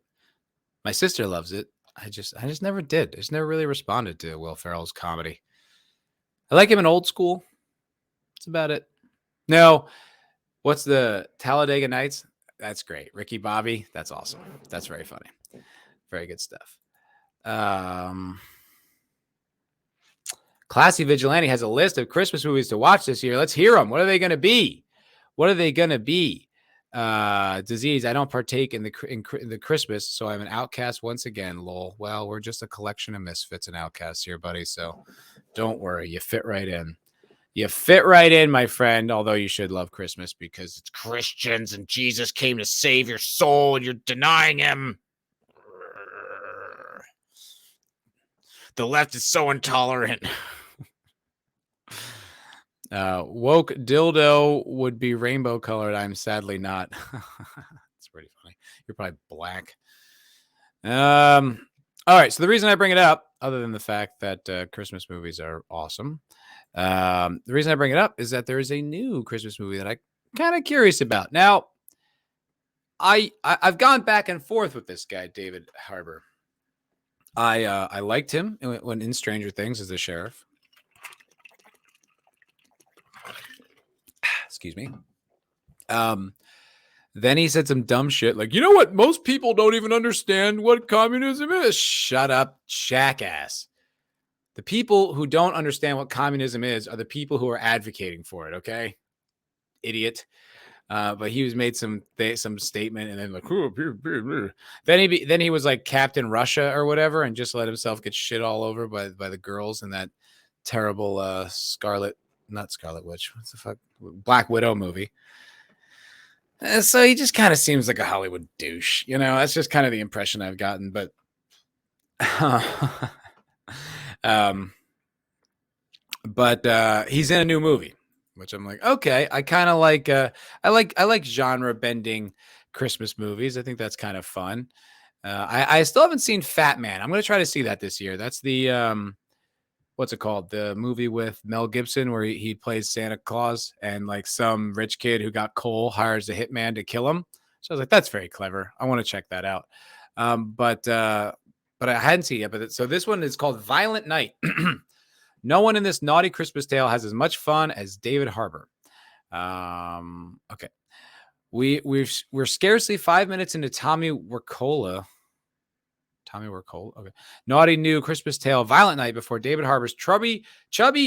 My sister loves it. I just never did. I just never really responded to Will Ferrell's comedy. I like him in Old School. That's about it. No... What's the Talladega Nights? That's great. Ricky Bobby. That's awesome. That's very funny. Very good stuff. Classy Vigilante has a list of Christmas movies to watch this year. Let's hear them. What are they going to be? Disease. I don't partake in the Christmas, so I'm an outcast once again. Lol. Well, we're just a collection of misfits and outcasts here, buddy. So don't worry, you fit right in. You fit right in, my friend. Although you should love Christmas because it's Christians and Jesus came to save your soul, and you're denying him. The left is so intolerant. Woke dildo would be rainbow colored. I'm sadly not. It's pretty funny. You're probably black. All right. So the reason I bring it up, other than the fact that Christmas movies are awesome, the reason I bring it up is that there is a new Christmas movie that I'm kind of curious about. Now, I've gone back and forth with this guy, David Harbour. I liked him when in Stranger Things as the sheriff. Excuse me. Then he said some dumb shit like, you know what? Most people don't even understand what communism is. Shut up, jackass. The people who don't understand what communism is are the people who are advocating for it. Okay, idiot. But he was made some statement and then like, then he was like Captain Russia or whatever, and just let himself get shit all over by the girls in that terrible not Scarlet Witch. What's the fuck? Black Widow movie. So he just kind of seems like a Hollywood douche, you know. That's just kind of the impression I've gotten. But, he's in a new movie, which I'm like, okay. I kind of like. I like genre bending Christmas movies. I think that's kind of fun. I still haven't seen Fat Man. I'm gonna try to see that this year. That's the what's it called? The movie with Mel Gibson where he plays Santa Claus and like some rich kid who got coal hires a hitman to kill him. So I was like, that's very clever. I want to check that out. But I hadn't seen it yet. So this one is called Violent Night. No one in this naughty Christmas tale has as much fun as David Harbour. Okay. We're scarcely 5 minutes into Tommy Wirkola. Okay. Naughty new Christmas tale, Violent Night, before David Harbour's chubby,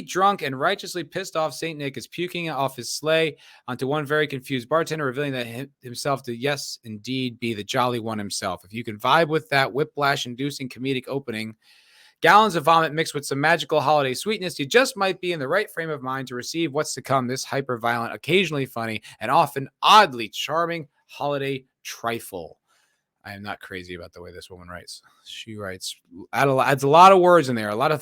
drunk, and righteously pissed off Saint Nick is puking off his sleigh onto one very confused bartender, revealing that himself to, yes, indeed, be the jolly one himself. If you can vibe with that whiplash-inducing comedic opening, gallons of vomit mixed with some magical holiday sweetness, you just might be in the right frame of mind to receive what's to come, this hyper-violent, occasionally funny, and often oddly charming holiday trifle. I am not crazy about the way this woman writes. She writes, adds a lot of words in there, a lot of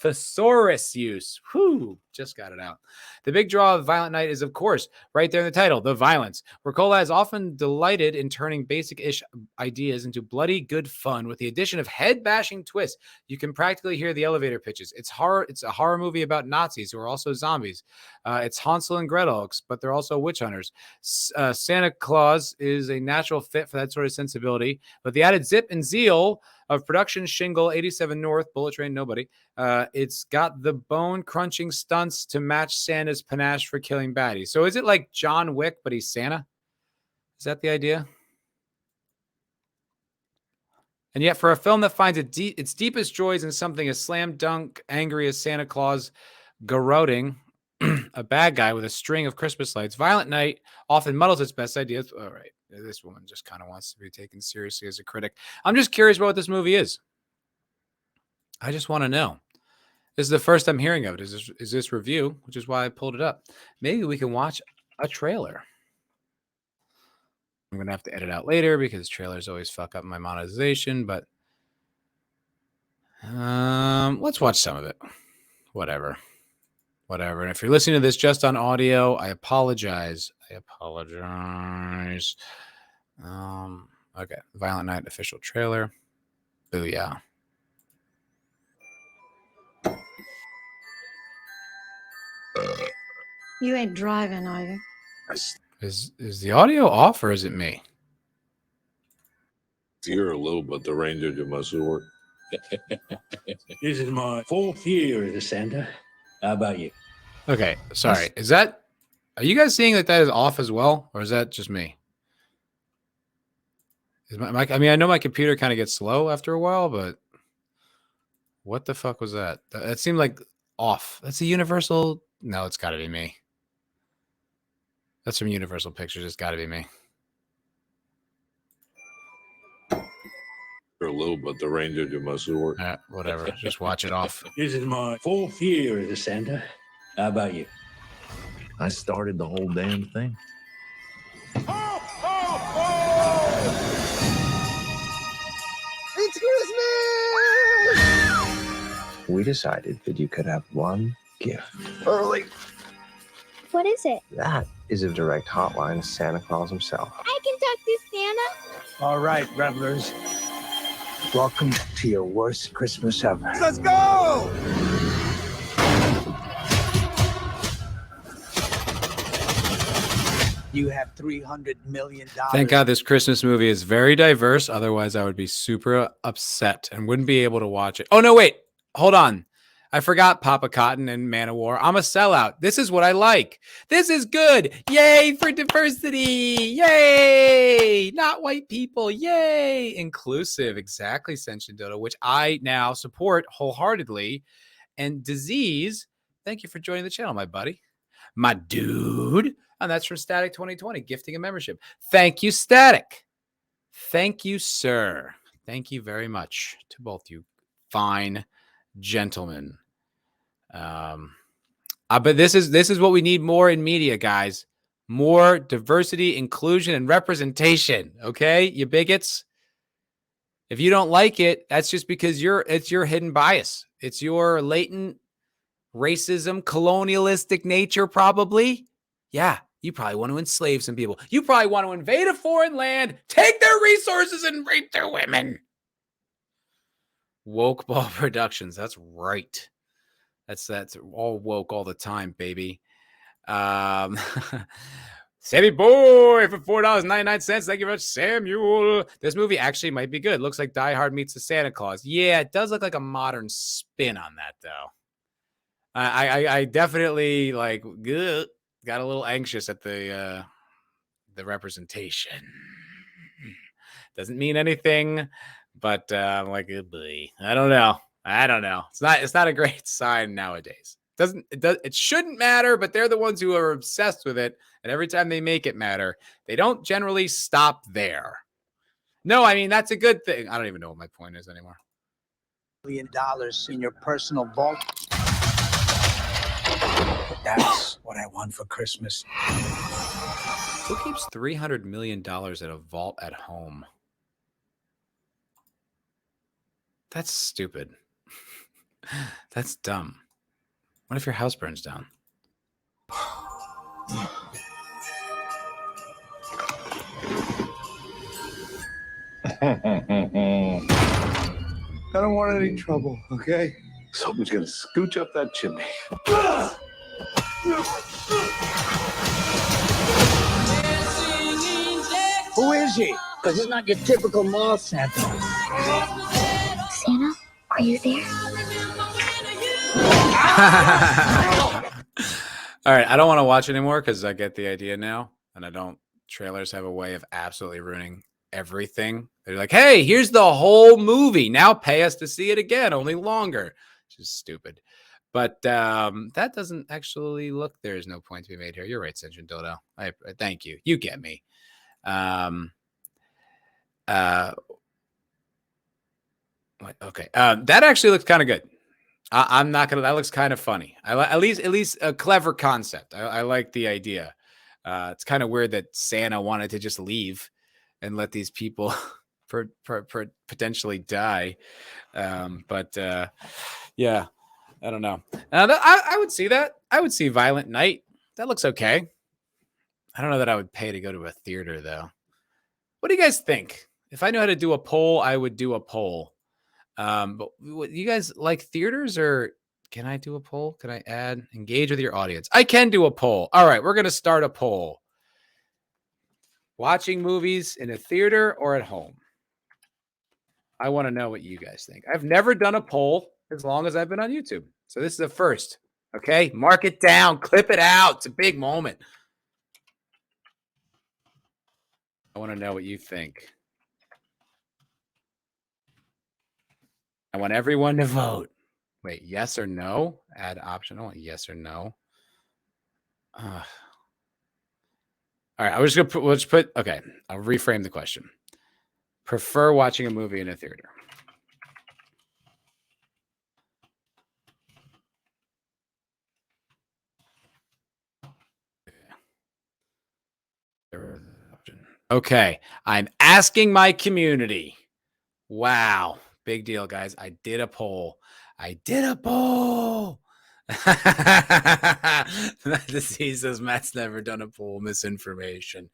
thesaurus use. Whew, just got it out. The big draw of Violent Night is, of course, right there in the title, the violence. Wirkola has often delighted in turning basic-ish ideas into bloody good fun with the addition of head-bashing twists. You can practically hear the elevator pitches. It's a horror movie about Nazis who are also zombies. It's Hansel and Gretel, but they're also witch hunters. Santa Claus is a natural fit for that sort of sensibility, but the added zip and zeal of production Shingle 87 North, Bullet Train, nobody. It's got the bone-crunching stunts to match Santa's panache for killing baddies. So is it like John Wick, but he's Santa? Is that the idea? And yet for a film that finds its deepest joys in something as slam dunk angry as Santa Claus garroting a bad guy with a string of Christmas lights, Violent Night often muddles its best ideas. All right. This woman just kind of wants to be taken seriously as a critic. I'm just curious about what this movie is. I just want to know. This is the first I'm hearing of it. Is this review, which is why I pulled it up. Maybe we can watch a trailer. I'm going to have to edit out later because trailers always fuck up my monetization, but let's watch some of it. Whatever. And if you're listening to this just on audio, I apologize. Okay. Violent Night official trailer. Booyah. You ain't driving, are you? Is the audio off or is it me? You're a little bit the ranger to my sword. This is my 4th year as a Santa. How about you? Okay, sorry. Are you guys seeing that is off as well, or is that just me? I mean, I know my computer kind of gets slow after a while, but what the fuck was that? That seemed like off. That's a universal. No, it's got to be me. That's from Universal Pictures. It's got to be me. For a little, but the ranger you must work. Whatever. Just watch it off. This is my 4th year as a Santa. How about you? I started the whole damn thing. It's Christmas! We decided that you could have one gift early. What is it? That is a direct hotline to Santa Claus himself. I can talk to Santa. All right, revelers. Welcome to your worst Christmas ever. Let's go! You have $300 million. Thank God this Christmas movie is very diverse. Otherwise, I would be super upset and wouldn't be able to watch it. Oh, no, wait. Hold on. I forgot Papa Cotton and Man of War. I'm a sellout. This is what I like. This is good. Yay for diversity. Yay. Not white people. Yay. Inclusive. Exactly, Senshin Dodo, which I now support wholeheartedly. And Disease, thank you for joining the channel, my buddy. My dude. And that's from Static 2020, gifting a membership. Thank you, Static. Thank you, sir. Thank you very much to both you fine gentlemen. But this is what we need more in media, guys. More diversity, inclusion, and representation. Okay, you bigots. If you don't like it, that's just because it's your hidden bias. It's your latent racism, colonialistic nature, probably. Yeah, you probably want to enslave some people. You probably want to invade a foreign land, take their resources, and rape their women. Woke Ball Productions. That's right. That's all woke all the time, baby. Sammy Boy for $4.99. Thank you very much, Samuel. This movie actually might be good. Looks like Die Hard meets the Santa Claus. Yeah, it does look like a modern spin on that, though. I definitely got a little anxious at the representation. Doesn't mean anything, but I'm like, oh boy, I don't know. It's not a great sign nowadays. It shouldn't matter, but they're the ones who are obsessed with it. And every time they make it matter, they don't generally stop there. No, I mean, that's a good thing. I don't even know what my point is anymore. $1 million in your personal vault. That's what I want for Christmas. Who keeps $300 million in a vault at home? That's stupid. That's dumb. What if your house burns down? I don't want any trouble, okay? Something's gonna scooch up that chimney. Who is he? Because he's not your typical mall Santa. Santa, are you there? All right, I don't want to watch anymore because I get the idea now, and I don't. Trailers have a way of absolutely ruining everything. They're like, "Hey, here's the whole movie. Now pay us to see it again, only longer." Which is stupid. But that doesn't actually look. There is no point to be made here. You're right, Senshin Dodo. I thank you. You get me. Okay. That actually looks kind of good. I'm not gonna. That looks kind of funny. At least a clever concept. I like the idea. It's kind of weird that Santa wanted to just leave and let these people potentially die. But yeah, I don't know. I would see that. I would see Violent Night. That looks okay. I don't know that I would pay to go to a theater though. What do you guys think? If I knew how to do a poll, I would do a poll. But you guys like theaters, or can I do a poll? Can I engage with your audience? I can do a poll. All right, we're going to start a poll. Watching movies in a theater or at home? I want to know what you guys think. I've never done a poll as long as I've been on YouTube. So this is a first. Okay, mark it down, clip it out. It's a big moment. I want to know what you think. I want everyone to vote. Wait, yes or no? Add optional. Yes or no. All right, we'll just put. Okay, I'll reframe the question. Prefer watching a movie in a theater? Okay, I'm asking my community. Wow, big deal, guys. I did a poll. The disease says Matt's never done a poll. Misinformation.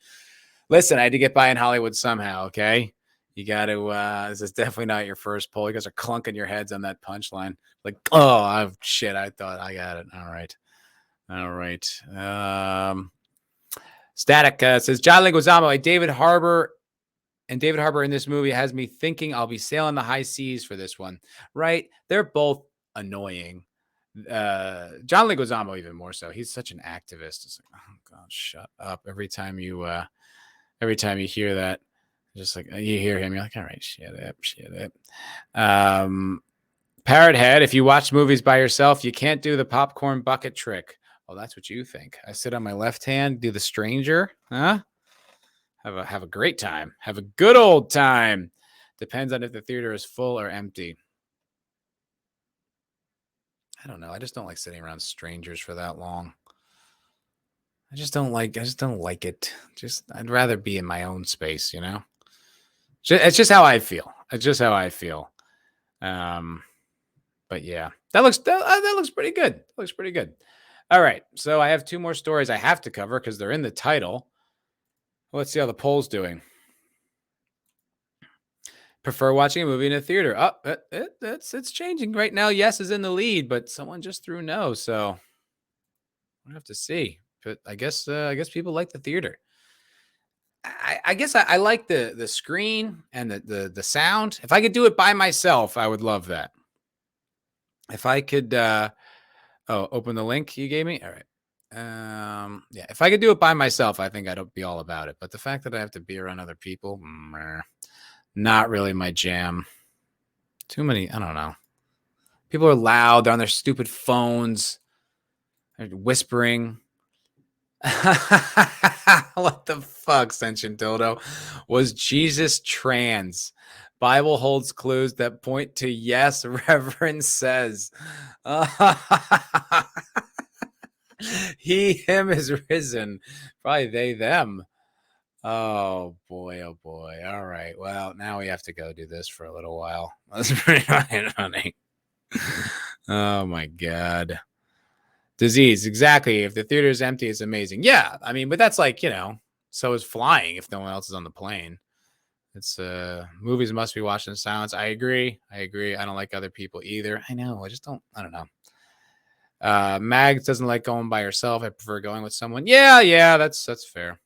Listen, I had to get by in Hollywood somehow, okay? You got to, this is definitely not your first poll. You guys are clunking your heads on that punchline. Like, oh, shit, I thought I got it. All right. Static says, John Leguizamo, David Harbour in this movie has me thinking I'll be sailing the high seas for this one, right? They're both annoying. John Leguizamo even more so. He's such an activist. It's like, oh God, shut up. Every time you hear that, just like you hear him, you're like, all right, shut up. Parrot Head, if you watch movies by yourself, you can't do the popcorn bucket trick. Oh, that's what you think. I sit on my left hand, do the stranger, huh? Have a great time. Have a good old time. Depends on if the theater is full or empty. I don't know. I just don't like sitting around strangers for that long. I just don't like it. I'd rather be in my own space, you know? It's just how I feel. But yeah, that looks pretty good. All right. So I have two more stories I have to cover because they're in the title. Let's see how the poll's doing. Prefer watching a movie in a theater. Oh, it's changing right now. Yes is in the lead, but someone just threw no. So we'll have to see. But I guess people like the theater. I guess I like the screen and the sound. If I could do it by myself, I would love that. If I could, open the link you gave me. All right. Yeah, if I could do it by myself, I think I'd be all about it. But the fact that I have to be around other people, not really my jam. Too many, I don't know. People are loud. They're on their stupid phones. They're whispering. What the fuck, Sentient Dildo? Was Jesus trans? Bible holds clues that point to yes, Reverend says. He, him is risen. Probably they, them. Oh boy. All right. Well, now we have to go do this for a little while. That's pretty funny. Oh my God. Disease. Exactly. If the theater is empty, it's amazing. Yeah. I mean, but that's like, so is flying if no one else is on the plane. It's movies must be watched in silence. I agree. I don't like other people either. I know. I don't know. Mags doesn't like going by herself. I prefer going with someone. Yeah, that's fair.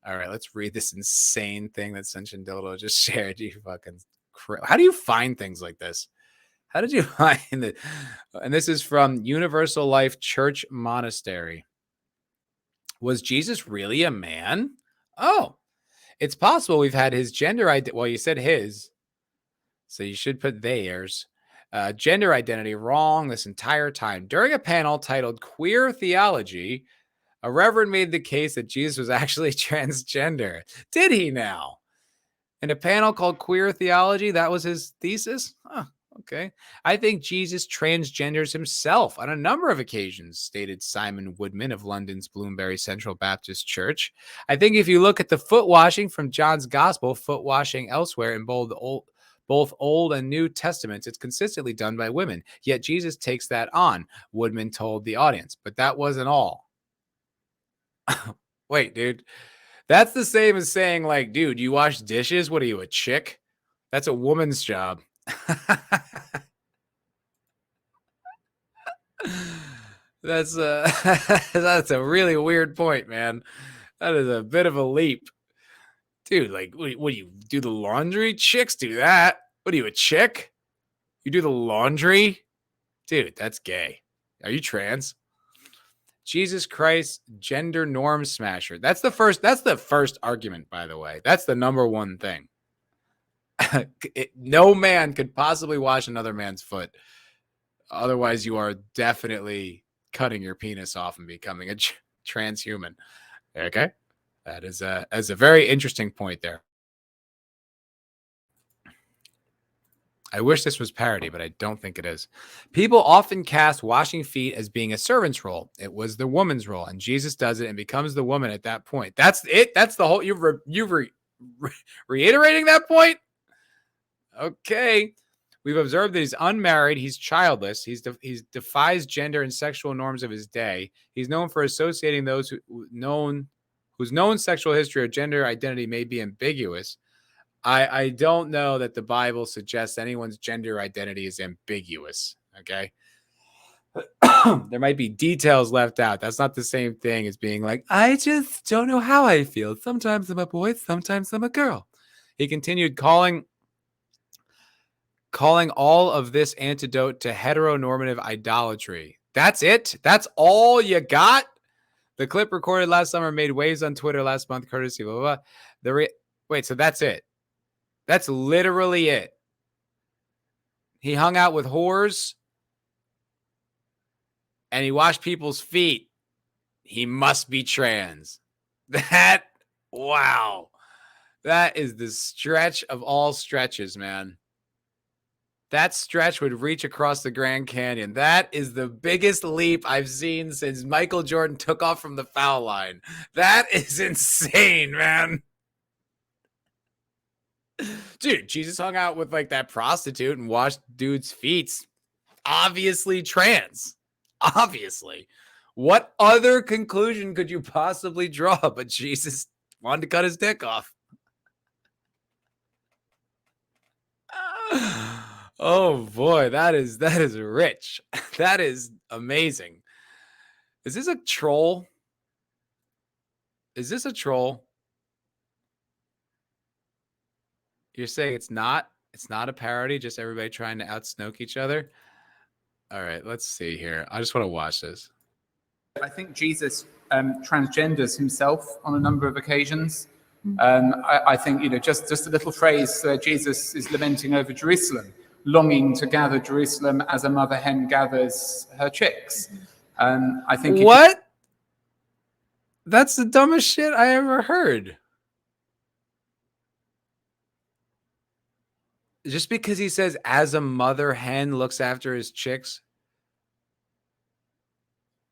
All right, let's read this insane thing that Sentient Dildo just shared. You fucking how do you find things like this? How did you find it? And this is from Universal Life Church Monastery. Was Jesus really a man? Oh, it's possible we've had his gender identity. Well, you said his, so you should put theirs. Gender identity wrong this entire time. During a panel titled Queer Theology, a reverend made the case that Jesus was actually transgender. Did he now? In a panel called Queer Theology, that was his thesis? Huh, okay. I think Jesus transgenders himself on a number of occasions, stated Simon Woodman of London's Bloomsbury Central Baptist Church. I think if you look at the foot washing from John's Gospel, foot washing elsewhere in both Old and New Testaments, it's consistently done by women. Yet Jesus takes that on, Woodman told the audience. But that wasn't all. Wait, dude. That's the same as saying, like, dude, you wash dishes? What are you, a chick? That's a woman's job. That's a really weird point, man. That is a bit of a leap. Dude, like, what do you do the laundry? Chicks do that. What are you, a chick? You do the laundry? Dude, that's gay. Are you trans? Jesus Christ, gender norm smasher. That's the first argument, by the way. That's the number one thing. No man could possibly wash another man's foot. Otherwise, you are definitely cutting your penis off and becoming a transhuman. Okay? That is a very interesting point there. I wish this was parody, but I don't think it is. People often cast washing feet as being a servant's role. It was the woman's role, and Jesus does it and becomes the woman at that point. That's it. That's the whole. You're reiterating that point. Okay. We've observed that he's unmarried. He's childless. He defies gender and sexual norms of his day. He's known for associating those whose known sexual history or gender identity may be ambiguous. I don't know that the Bible suggests anyone's gender identity is ambiguous. Okay. There might be details left out. That's not the same thing as being like, I just don't know how I feel. Sometimes I'm a boy, sometimes I'm a girl. He continued calling all of this antidote to heteronormative idolatry. That's it? That's all you got? The clip recorded last summer made waves on Twitter last month, courtesy blah, blah, blah. Wait, so that's it? That's literally it. He hung out with whores and he washed people's feet. He must be trans. Wow. That is the stretch of all stretches, man. That stretch would reach across the Grand Canyon. That is the biggest leap I've seen since Michael Jordan took off from the foul line. That is insane, man. Dude, Jesus hung out with like that prostitute and washed dude's feet. Obviously trans. Obviously. What other conclusion could you possibly draw? But Jesus wanted to cut his dick off. Oh boy, that is rich. That is amazing. Is this a troll? Is this a troll? You're saying it's not a parody, just everybody trying to outsnoke each other? All right, let's see here. I just want to watch this. I think Jesus transgenders himself on a number of occasions. I think, just a little phrase, Jesus is lamenting over Jerusalem, longing to gather Jerusalem as a mother hen gathers her chicks. I think what? That's the dumbest shit I ever heard. Just because he says as a mother hen looks after his chicks,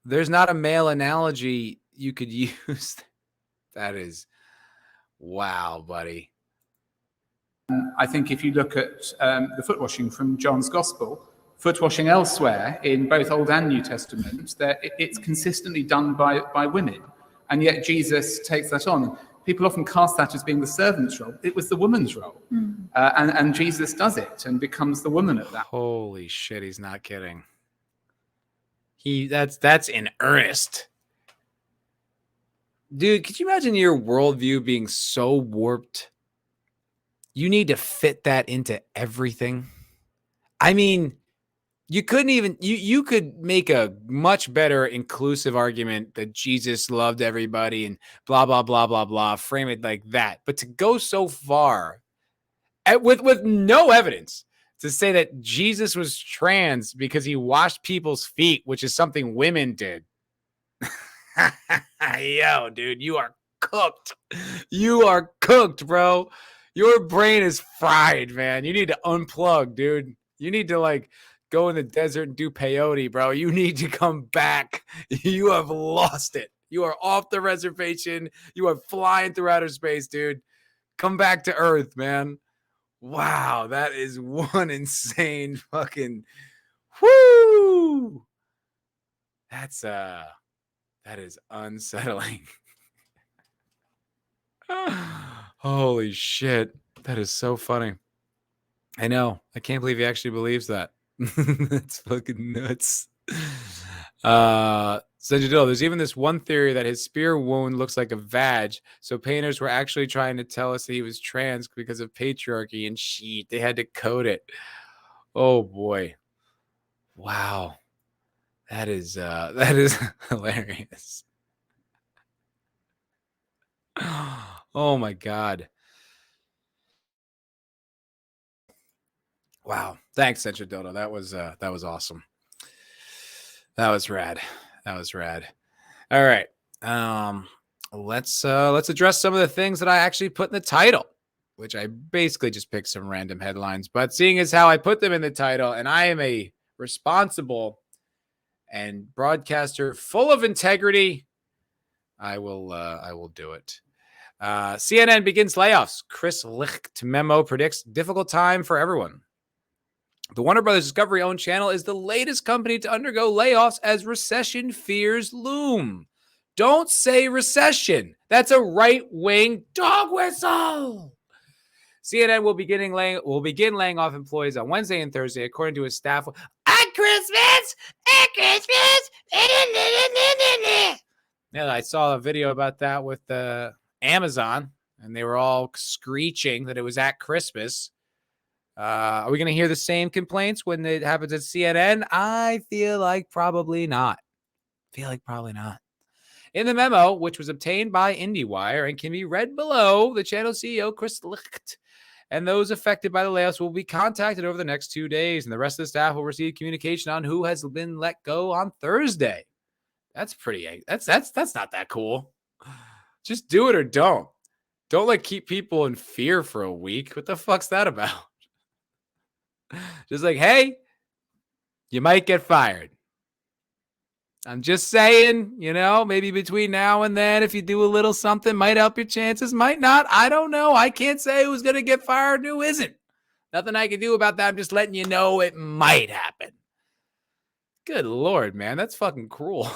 there's not a male analogy you could use. That is, wow, buddy. I think if you look at the foot washing from John's Gospel, foot washing elsewhere in both Old and New Testament, it's consistently done by women. And yet Jesus takes that on. People often cast that as being the servant's role. It was the woman's role. And Jesus does it and becomes the woman at that. Holy shit, he's not kidding. That's in earnest. Dude, could you imagine your worldview being so warped? You need to fit that into everything. I mean, you couldn't even, you could make a much better inclusive argument that Jesus loved everybody and blah, blah, blah, blah, blah, frame it like that. But to go so far with no evidence to say that Jesus was trans because he washed people's feet, which is something women did. Yo, dude, you are cooked. You are cooked, bro. Your brain is fried, man. You need to unplug, dude. You need to go in the desert and do peyote, bro. You need to come back. You have lost it. You are off the reservation. You are flying through outer space, dude. Come back to Earth, man. Wow, that is one insane fucking whoo. That is unsettling. Holy shit. That is so funny. I know. I can't believe he actually believes that. That's fucking nuts. There's even this one theory that his spear wound looks like a vag. So painters were actually trying to tell us that he was trans because of patriarchy and shit. They had to code it. Oh boy. Wow. That is hilarious. Oh my God. Wow. Thanks, Central Dodo. That was awesome. That was rad. All right. let's address some of the things that I actually put in the title, which I basically just picked some random headlines. But seeing as how I put them in the title, and I am a responsible and broadcaster full of integrity, I will do it. CNN begins layoffs. Chris Licht memo predicts difficult time for everyone. The Warner Brothers Discovery-owned channel is the latest company to undergo layoffs as recession fears loom. Don't say recession. That's a right-wing dog whistle. CNN will begin laying off employees on Wednesday and Thursday, according to its staff. At Christmas! Yeah, I saw a video about that with Amazon, and they were all screeching that it was at Christmas. Are we going to hear the same complaints when it happens at CNN? I feel like probably not. In the memo, which was obtained by IndieWire and can be read below, the channel CEO, Chris Licht, and those affected by the layoffs will be contacted over the next 2 days, and the rest of the staff will receive communication on who has been let go on Thursday. That's not that cool. Just do it or don't. Don't keep people in fear for a week. What the fuck's that about? Just hey, you might get fired. I'm just saying, maybe between now and then, if you do a little something, might help your chances, might not. I don't know. I can't say who's going to get fired and who isn't. Nothing I can do about that. I'm just letting you know it might happen. Good Lord, man. That's fucking cruel.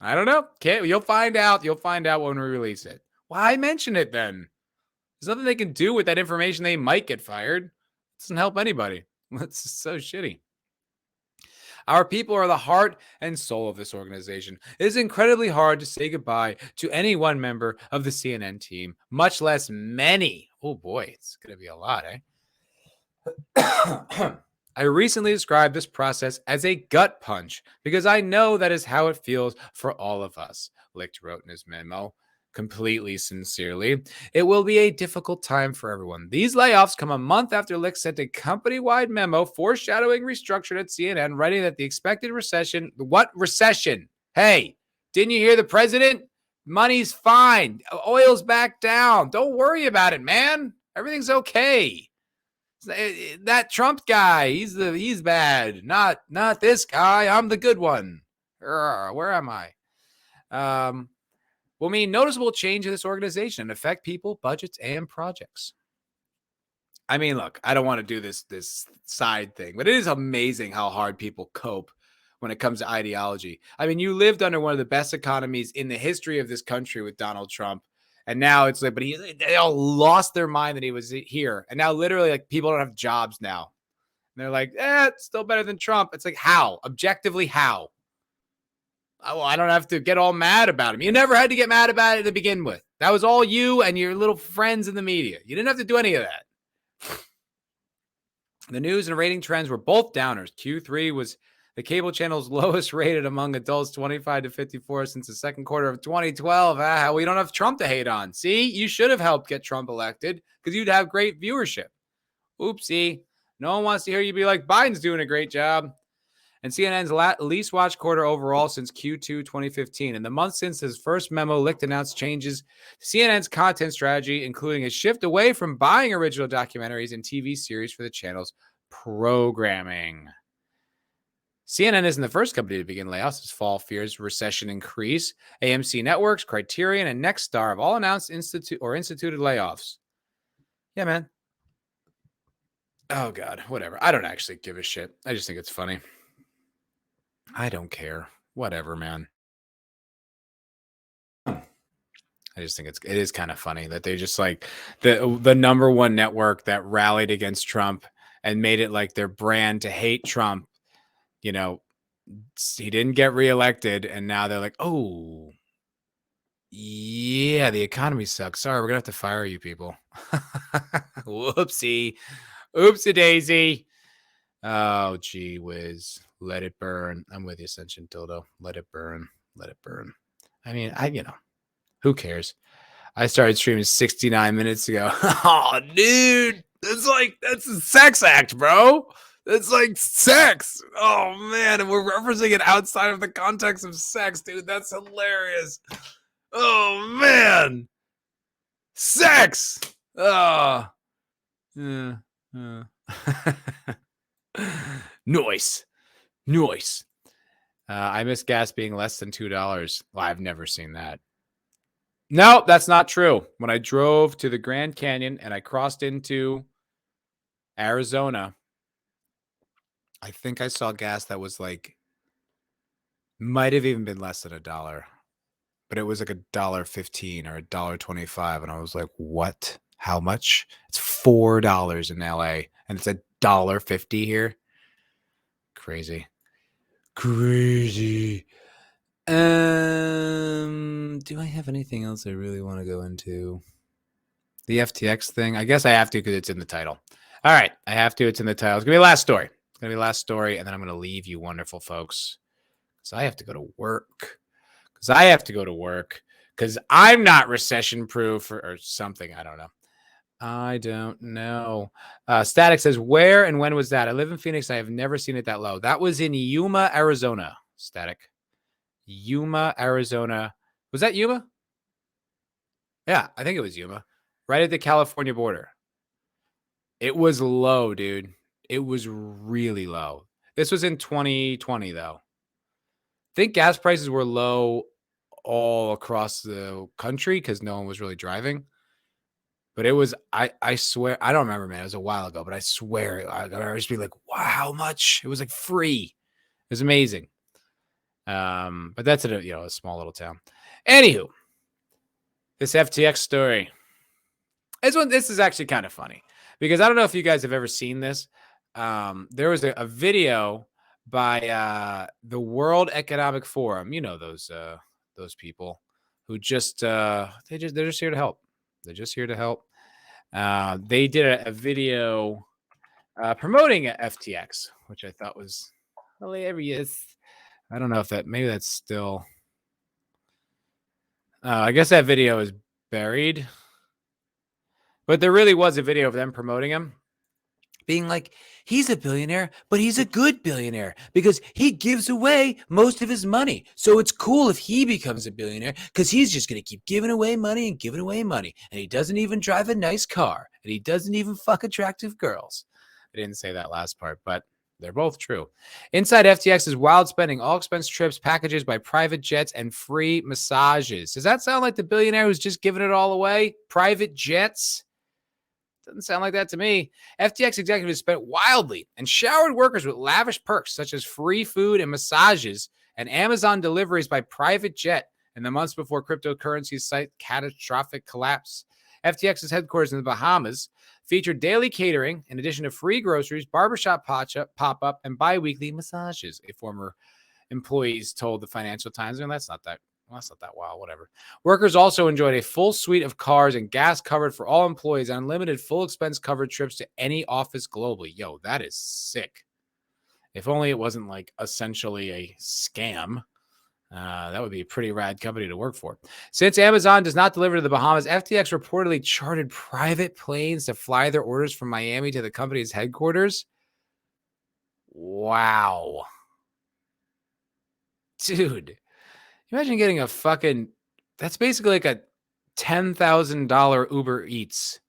I don't know. You'll find out. You'll find out when we release it. Why mention it then? There's nothing they can do with that information. They might get fired. It doesn't help anybody. That's so shitty. Our people are the heart and soul of this organization. It is incredibly hard to say goodbye to any one member of the CNN team, much less many. Oh boy, it's going to be a lot, eh? I recently described this process as a gut punch because I know that is how it feels for all of us, Licht wrote in his memo. Completely sincerely, it will be a difficult time for everyone. These layoffs come a month after Licht sent a company-wide memo foreshadowing restructuring at CNN, writing that the expected recession. What recession? Hey, didn't you hear the president? Money's fine. Oil's back down. Don't worry about it, man. Everything's okay. That Trump guy, he's bad. Not this guy. I'm the good one. Where am I? Will mean noticeable change in this organization and affect people, budgets, and projects. I mean, look, I don't want to do this side thing, but it is amazing how hard people cope when it comes to ideology. I mean, you lived under one of the best economies in the history of this country with Donald Trump, and now it's but they all lost their mind that he was here, and now literally people don't have jobs now. And they're like, it's still better than Trump. It's how? Objectively, how? Well, I don't have to get all mad about him. You never had to get mad about it to begin with. That was all you and your little friends in the media. You didn't have to do any of that. The news and rating trends were both downers. Q3 was the cable channel's lowest rated among adults 25 to 54 since the second quarter of 2012. We don't have Trump to hate on. See, you should have helped get Trump elected because you'd have great viewership. Oopsie. No one wants to hear you be like, Biden's doing a great job. And CNN's least watched quarter overall since Q2 2015. In the month since his first memo, Licht announced changes to CNN's content strategy, including a shift away from buying original documentaries and TV series for the channel's programming. CNN isn't the first company to begin layoffs as fall fears recession increase. AMC Networks, Criterion, and Nexstar have all announced instituted layoffs. Yeah, man. Oh, God, whatever. I don't actually give a shit. I just think it's funny. I don't care. Whatever, man. I just think it is kind of funny that they just the number one network that rallied against Trump and made it their brand to hate Trump. He didn't get reelected, and now they're like, oh, yeah, the economy sucks. Sorry, we're gonna have to fire you people. Whoopsie. Oopsie daisy. Oh, gee whiz. Let it burn. I'm with you, Ascension Dildo. Let it burn. Let it burn. I mean, who cares? I started streaming 69 minutes ago. Oh, dude. That's a sex act, bro. That's sex. Oh, man. And we're referencing it outside of the context of sex, dude. That's hilarious. Oh man, sex. Oh, yeah. Noise. I miss gas being less than $2. Well, I've never seen that. No, that's not true. When I drove to the Grand Canyon and I crossed into Arizona, I think I saw gas that was like, might have even been less than $1, but it was like $1.15 or $1.25. And I was like, what? How much? It's $4 in LA and it's $1.50 here. Crazy. Do I have anything else I really want to go into? The FTX thing? I guess I have to because it's in the title. All right. I have to. It's in the title. It's going to be the last story. It's going to be the last story. And then I'm going to leave you wonderful folks because I have to go to work. Because I'm not recession proof or something. I don't know. Static says, where and when was that? I live in Phoenix. I have never seen it that low. That was in Yuma, Arizona. Static. Yuma, Arizona. Was that Yuma? Yeah, I think it was Yuma. Right at the California border. It was low, dude. It was really low. This was in 2020, though. I think gas prices were low all across the country because no one was really driving. But it was, I swear, I don't remember, man. It was a while ago, but I swear, I just be like, wow, how much? It was like free. It was amazing. But that's a small little town. Anywho, this FTX story. This is actually kind of funny because I don't know if you guys have ever seen this. There was a video by the World Economic Forum. You know those people who just they're just here to help. They're just here to help. They did a video promoting FTX, which I thought was hilarious. I don't know if maybe that's still. I guess that video is buried. But there really was a video of them promoting him, being like, he's a billionaire, but he's a good billionaire because he gives away most of his money. So it's cool if he becomes a billionaire because he's just going to keep giving away money and giving away money. And he doesn't even drive a nice car and he doesn't even fuck attractive girls. I didn't say that last part, but they're both true. Inside FTX is wild spending, all expense trips, packages by private jets, and free massages. Does that sound like the billionaire who's just giving it all away? Private jets? Doesn't sound like that to me. FTX executives spent wildly and showered workers with lavish perks such as free food and massages and Amazon deliveries by private jet in the months before cryptocurrency's site catastrophic collapse. FTX's headquarters in the Bahamas featured daily catering in addition to free groceries, barbershop pop-up, and bi-weekly massages, a former employees told the Financial Times. And that's not that wild, whatever. Workers also enjoyed a full suite of cars and gas covered for all employees and unlimited full expense covered trips to any office globally. Yo, that is sick. If only it wasn't like essentially a scam. That would be a pretty rad company to work for. Since Amazon does not deliver to the Bahamas, FTX reportedly chartered private planes to fly their orders from Miami to the company's headquarters. Wow. Dude, imagine getting a fucking, that's basically like a $10,000 Uber Eats.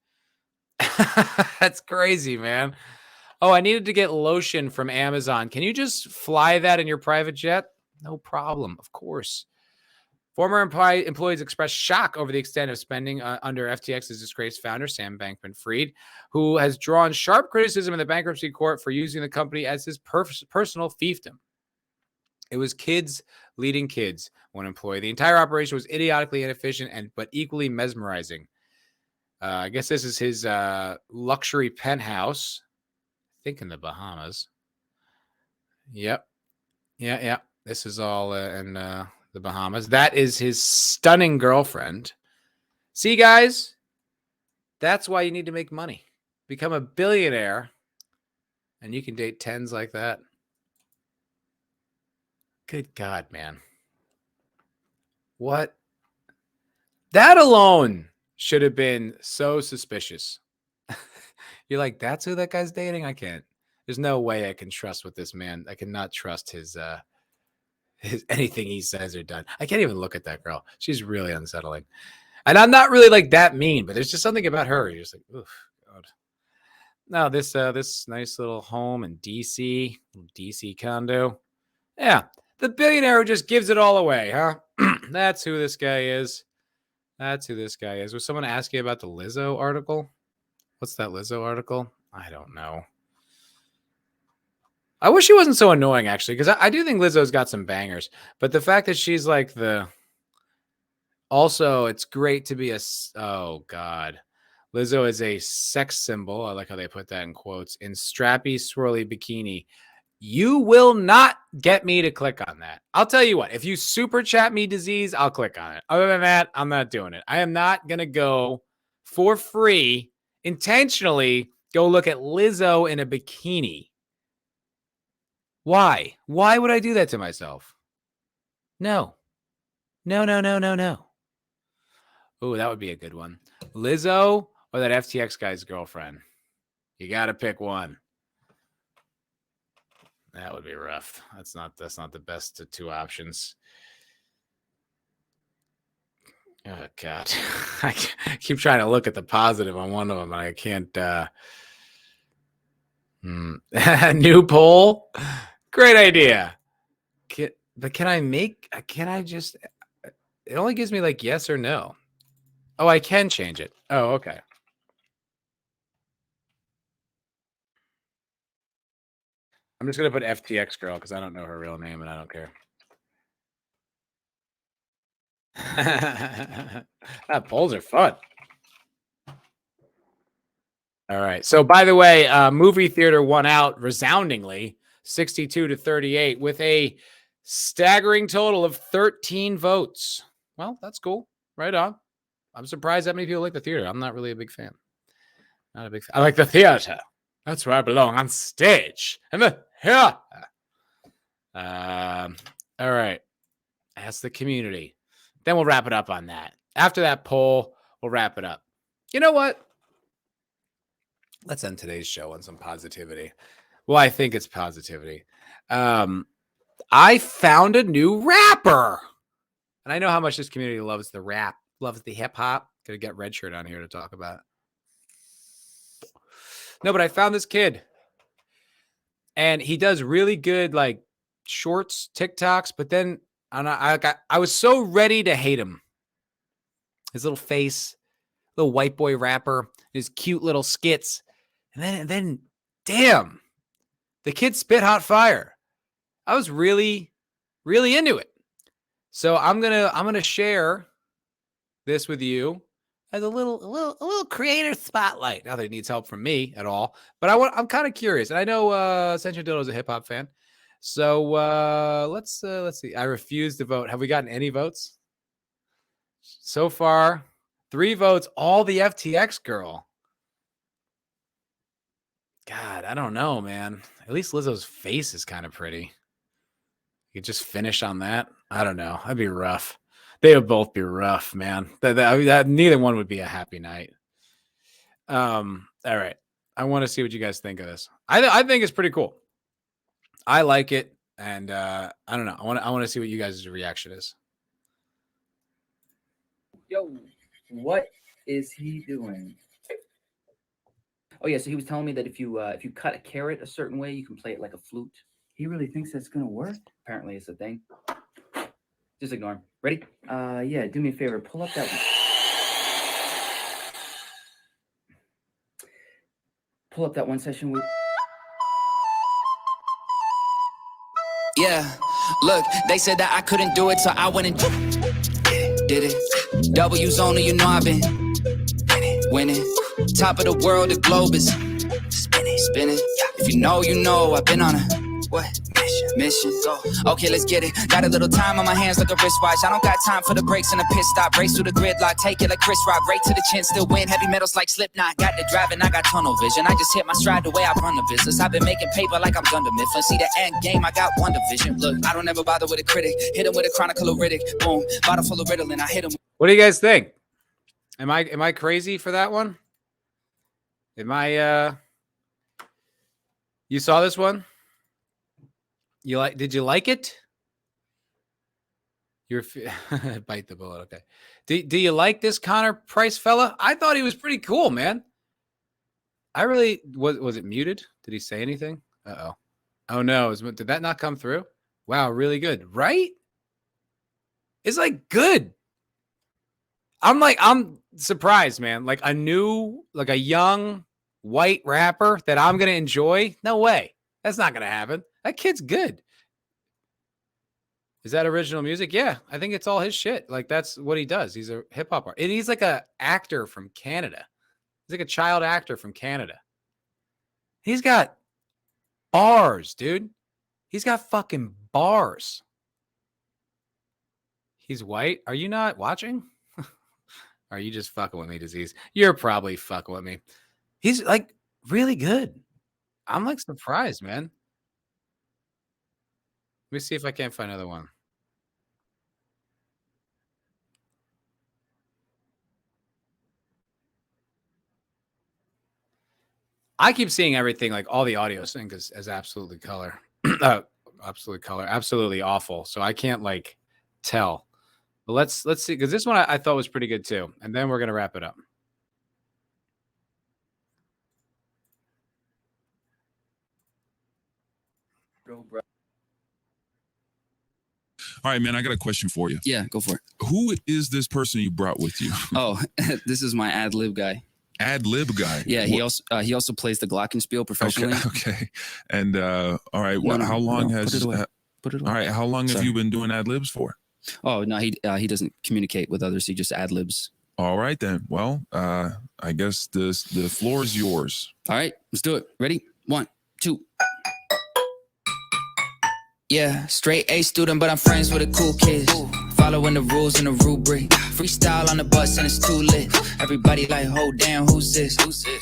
That's crazy, man. Oh, I needed to get lotion from Amazon. Can you just fly that in your private jet? No problem, of course. Former employees expressed shock over the extent of spending under FTX's disgraced founder, Sam Bankman-Fried, who has drawn sharp criticism in the bankruptcy court for using the company as his personal fiefdom. It was kids leading kids, one employee. The entire operation was idiotically inefficient but equally mesmerizing. I guess this is his luxury penthouse, I think in the Bahamas. Yep. Yeah. This is all in the Bahamas. That is his stunning girlfriend. See, guys, that's why you need to make money. Become a billionaire, and you can date tens like that. Good God, man. What? That alone should have been so suspicious. You're like, that's who that guy's dating? I can't. There's no way I can trust with this man. I cannot trust his anything he says or done. I can't even look at that girl. She's really unsettling. And I'm not really like that mean, but there's just something about her. You're just like, oof, God. No, this nice little home in DC condo. Yeah, the billionaire who just gives it all away, huh? That's who this guy is. Was someone asking about the Lizzo article? What's that Lizzo article? I don't know. I wish she wasn't so annoying, actually, because I do think Lizzo's got some bangers. But the fact that she's like also, it's great to be oh, God. Lizzo is a sex symbol. I like how they put that in quotes. In strappy, swirly bikini. You will not get me to click on that. I'll tell you what. If you super chat me disease, I'll click on it. Other than that, I'm not doing it. I am not going to go for free, intentionally go look at Lizzo in a bikini. Why? Why would I do that to myself? No. No. Oh, that would be a good one. Lizzo or that FTX guy's girlfriend? You got to pick one. That would be rough. That's not the best of two options. Oh, God. I keep trying to look at the positive on one of them, and I can't. New poll. Great idea. Can I just, it only gives me like yes or no. Oh, I can change it. Oh, okay. I'm just going to put FTX girl because I don't know her real name and I don't care. Polls are fun. All right. So, by the way, movie theater won out resoundingly, 62-38, with a staggering total of 13 votes. Well, that's cool. Right on. I'm surprised that many people like the theater. I'm not really a big fan. Not a big fan. I like the theater. That's where I belong, on stage. And the yeah. All right. Ask the community. Then we'll wrap it up on that. After that poll, we'll wrap it up. You know what? Let's end today's show on some positivity. Well, I think it's positivity. I found a new rapper. And I know how much this community loves the rap, loves the hip hop. Gonna get Red Shirt on here to talk about it. No, but I found this kid. And he does really good like shorts, TikToks, but then I was so ready to hate him. His little face, little white boy rapper, his cute little skits. And then damn, the kid spit hot fire. I was really, really into it. So I'm gonna share this with you as a little creator spotlight. Not that it needs help from me at all, but I'm kind of curious. And I know Central Dildo is a hip hop fan. So let's see. I refuse to vote. Have we gotten any votes? So far, 3 votes, all the FTX girl. God, I don't know, man. At least Lizzo's face is kind of pretty. You could just finish on that. I don't know. That'd be rough. They would both be rough, man. That neither one would be a happy night. All right. I want to see what you guys think of this. I think it's pretty cool. I like it, and I don't know. I want to see what you guys' reaction is. Yo, what is he doing? Oh yeah, so he was telling me that if you cut a carrot a certain way, you can play it like a flute. He really thinks that's gonna work? Apparently it's a thing. Just ignore him. Ready? Yeah, do me a favor. Pull up that one. Pull up that one session with... Yeah, look, they said that I couldn't do it, so I went and did it. W's only, you know I've been winning. Top of the world, the globe is spinning. If you know, I've been on a mission. Go. Okay, let's get it. Got a little time on my hands like a wristwatch. I don't got time for the breaks and the pit stop. Race through the gridlock, take it like Chris Rock. Right to the chin, still win. Heavy metals like Slipknot. Got the driving, I got tunnel vision. I just hit my stride the way I run the business. I've been making paper like I'm Gundam Mifflin. See the end game, I got one division. Look, I don't ever bother with a critic. Hit him with a chronicle of Riddick. Boom, bottle full of Ritalin. I hit him. What do you guys think? Am I crazy for that one? You saw this one? Did you like it? You're bite the bullet. Okay. Do you like this Connor Price fella? I thought he was pretty cool, man. I really was it muted? Did he say anything? Uh-oh. Oh no, did that not come through? Wow, really good. Right? It's like good. I'm surprised, man. Like a young white rapper that I'm gonna enjoy. No way. That's not gonna happen. That kid's good. Is that original music? Yeah, I think it's all his shit. Like that's what he does. He's a hip hop artist. And he's like a actor from Canada. He's like a child actor from Canada. He's got bars, dude. He's got fucking bars. He's white. Are you not watching? Are you just fucking with me, Disease? You're probably fucking with me. He's like really good. I'm like surprised, man. Let me see if I can't find another one. I keep seeing everything, like all the audio sync as absolutely color. Absolutely awful. So I can't like tell. But let's see, because this one I thought was pretty good too. And then we're gonna wrap it up. All right, man, I got a question for you. Yeah, go for it. Who is this person you brought with you? Oh, this is my ad lib guy. Ad lib guy. Yeah, he also plays the glockenspiel professionally. Okay. And all right, how long has put it away. All right, how long have you been doing ad libs for? Oh no, he doesn't communicate with others. He just ad libs. All right then. Well, I guess the floor is yours. All right, let's do it. Ready? 1, 2. Yeah, straight A student, but I'm friends with the cool kids. Following the rules and the rubric. Freestyle on the bus and it's too lit. Everybody like, oh damn, who's this?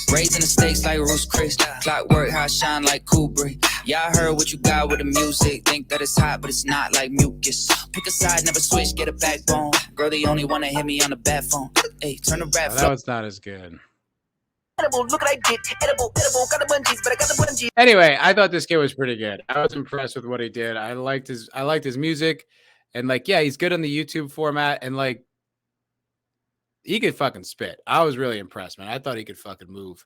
Raising the stakes like Roos Chris. Clockwork, how I shine like Kubrick. Yeah, I heard what you got with the music. Think that it's hot, but it's not like mucus. Pick a side, never switch, get a backbone. Girl, the only one that hit me on the bat phone. Hey, turn the rap. That was not as good. Look what I did. Edible, got the bungees, but I got the bungees. Anyway, I thought this kid was pretty good. I was impressed with what he did. I liked his music, and like, yeah, he's good on the YouTube format, and like, he could fucking spit. I was really impressed, man. I thought he could fucking move.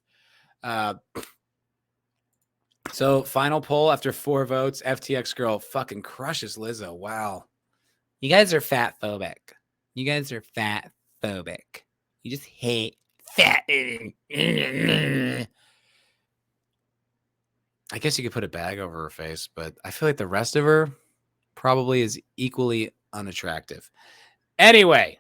So final poll after 4 votes, FTX girl fucking crushes Lizzo. Wow, you guys are fat phobic. You guys are fat phobic. You just hate fat. I guess you could put a bag over her face, but I feel like the rest of her probably is equally unattractive. Anyway,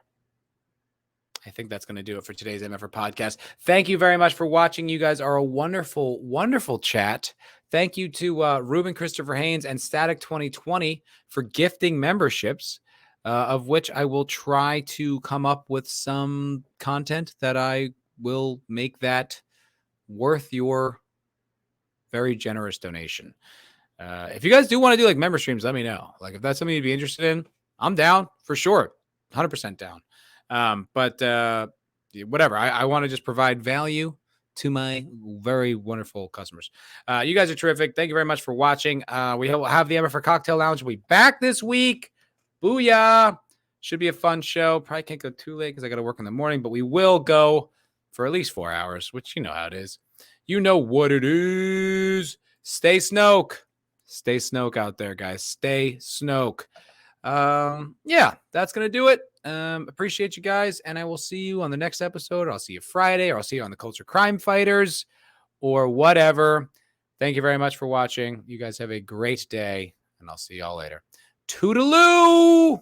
I think that's going to do it for today's MFer podcast. Thank you very much for watching. You guys are a wonderful, wonderful chat. Thank you to Ruben Christopher Haynes and Static 2020 for gifting memberships, of which I will try to come up with some content that I will make that worth your very generous donation. If you guys do want to do like member streams, let me know. Like if that's something you'd be interested in, I'm down for sure. 100% down. But whatever. I want to just provide value to my very wonderful customers. You guys are terrific. Thank you very much for watching. We will have the MFer Cocktail Lounge. We'll be back this week. Booyah. Should be a fun show. Probably can't go too late because I got to work in the morning, but we will go for at least 4 hours, which you know how it is. You know what it is. Stay Snoke. Stay Snoke out there, guys. Stay Snoke. Yeah, that's going to do it. Appreciate you guys, and I will see you on the next episode. I'll see you Friday, or I'll see you on the Culture Crime Fighters, or whatever. Thank you very much for watching. You guys have a great day, and I'll see y'all later. Toodaloo!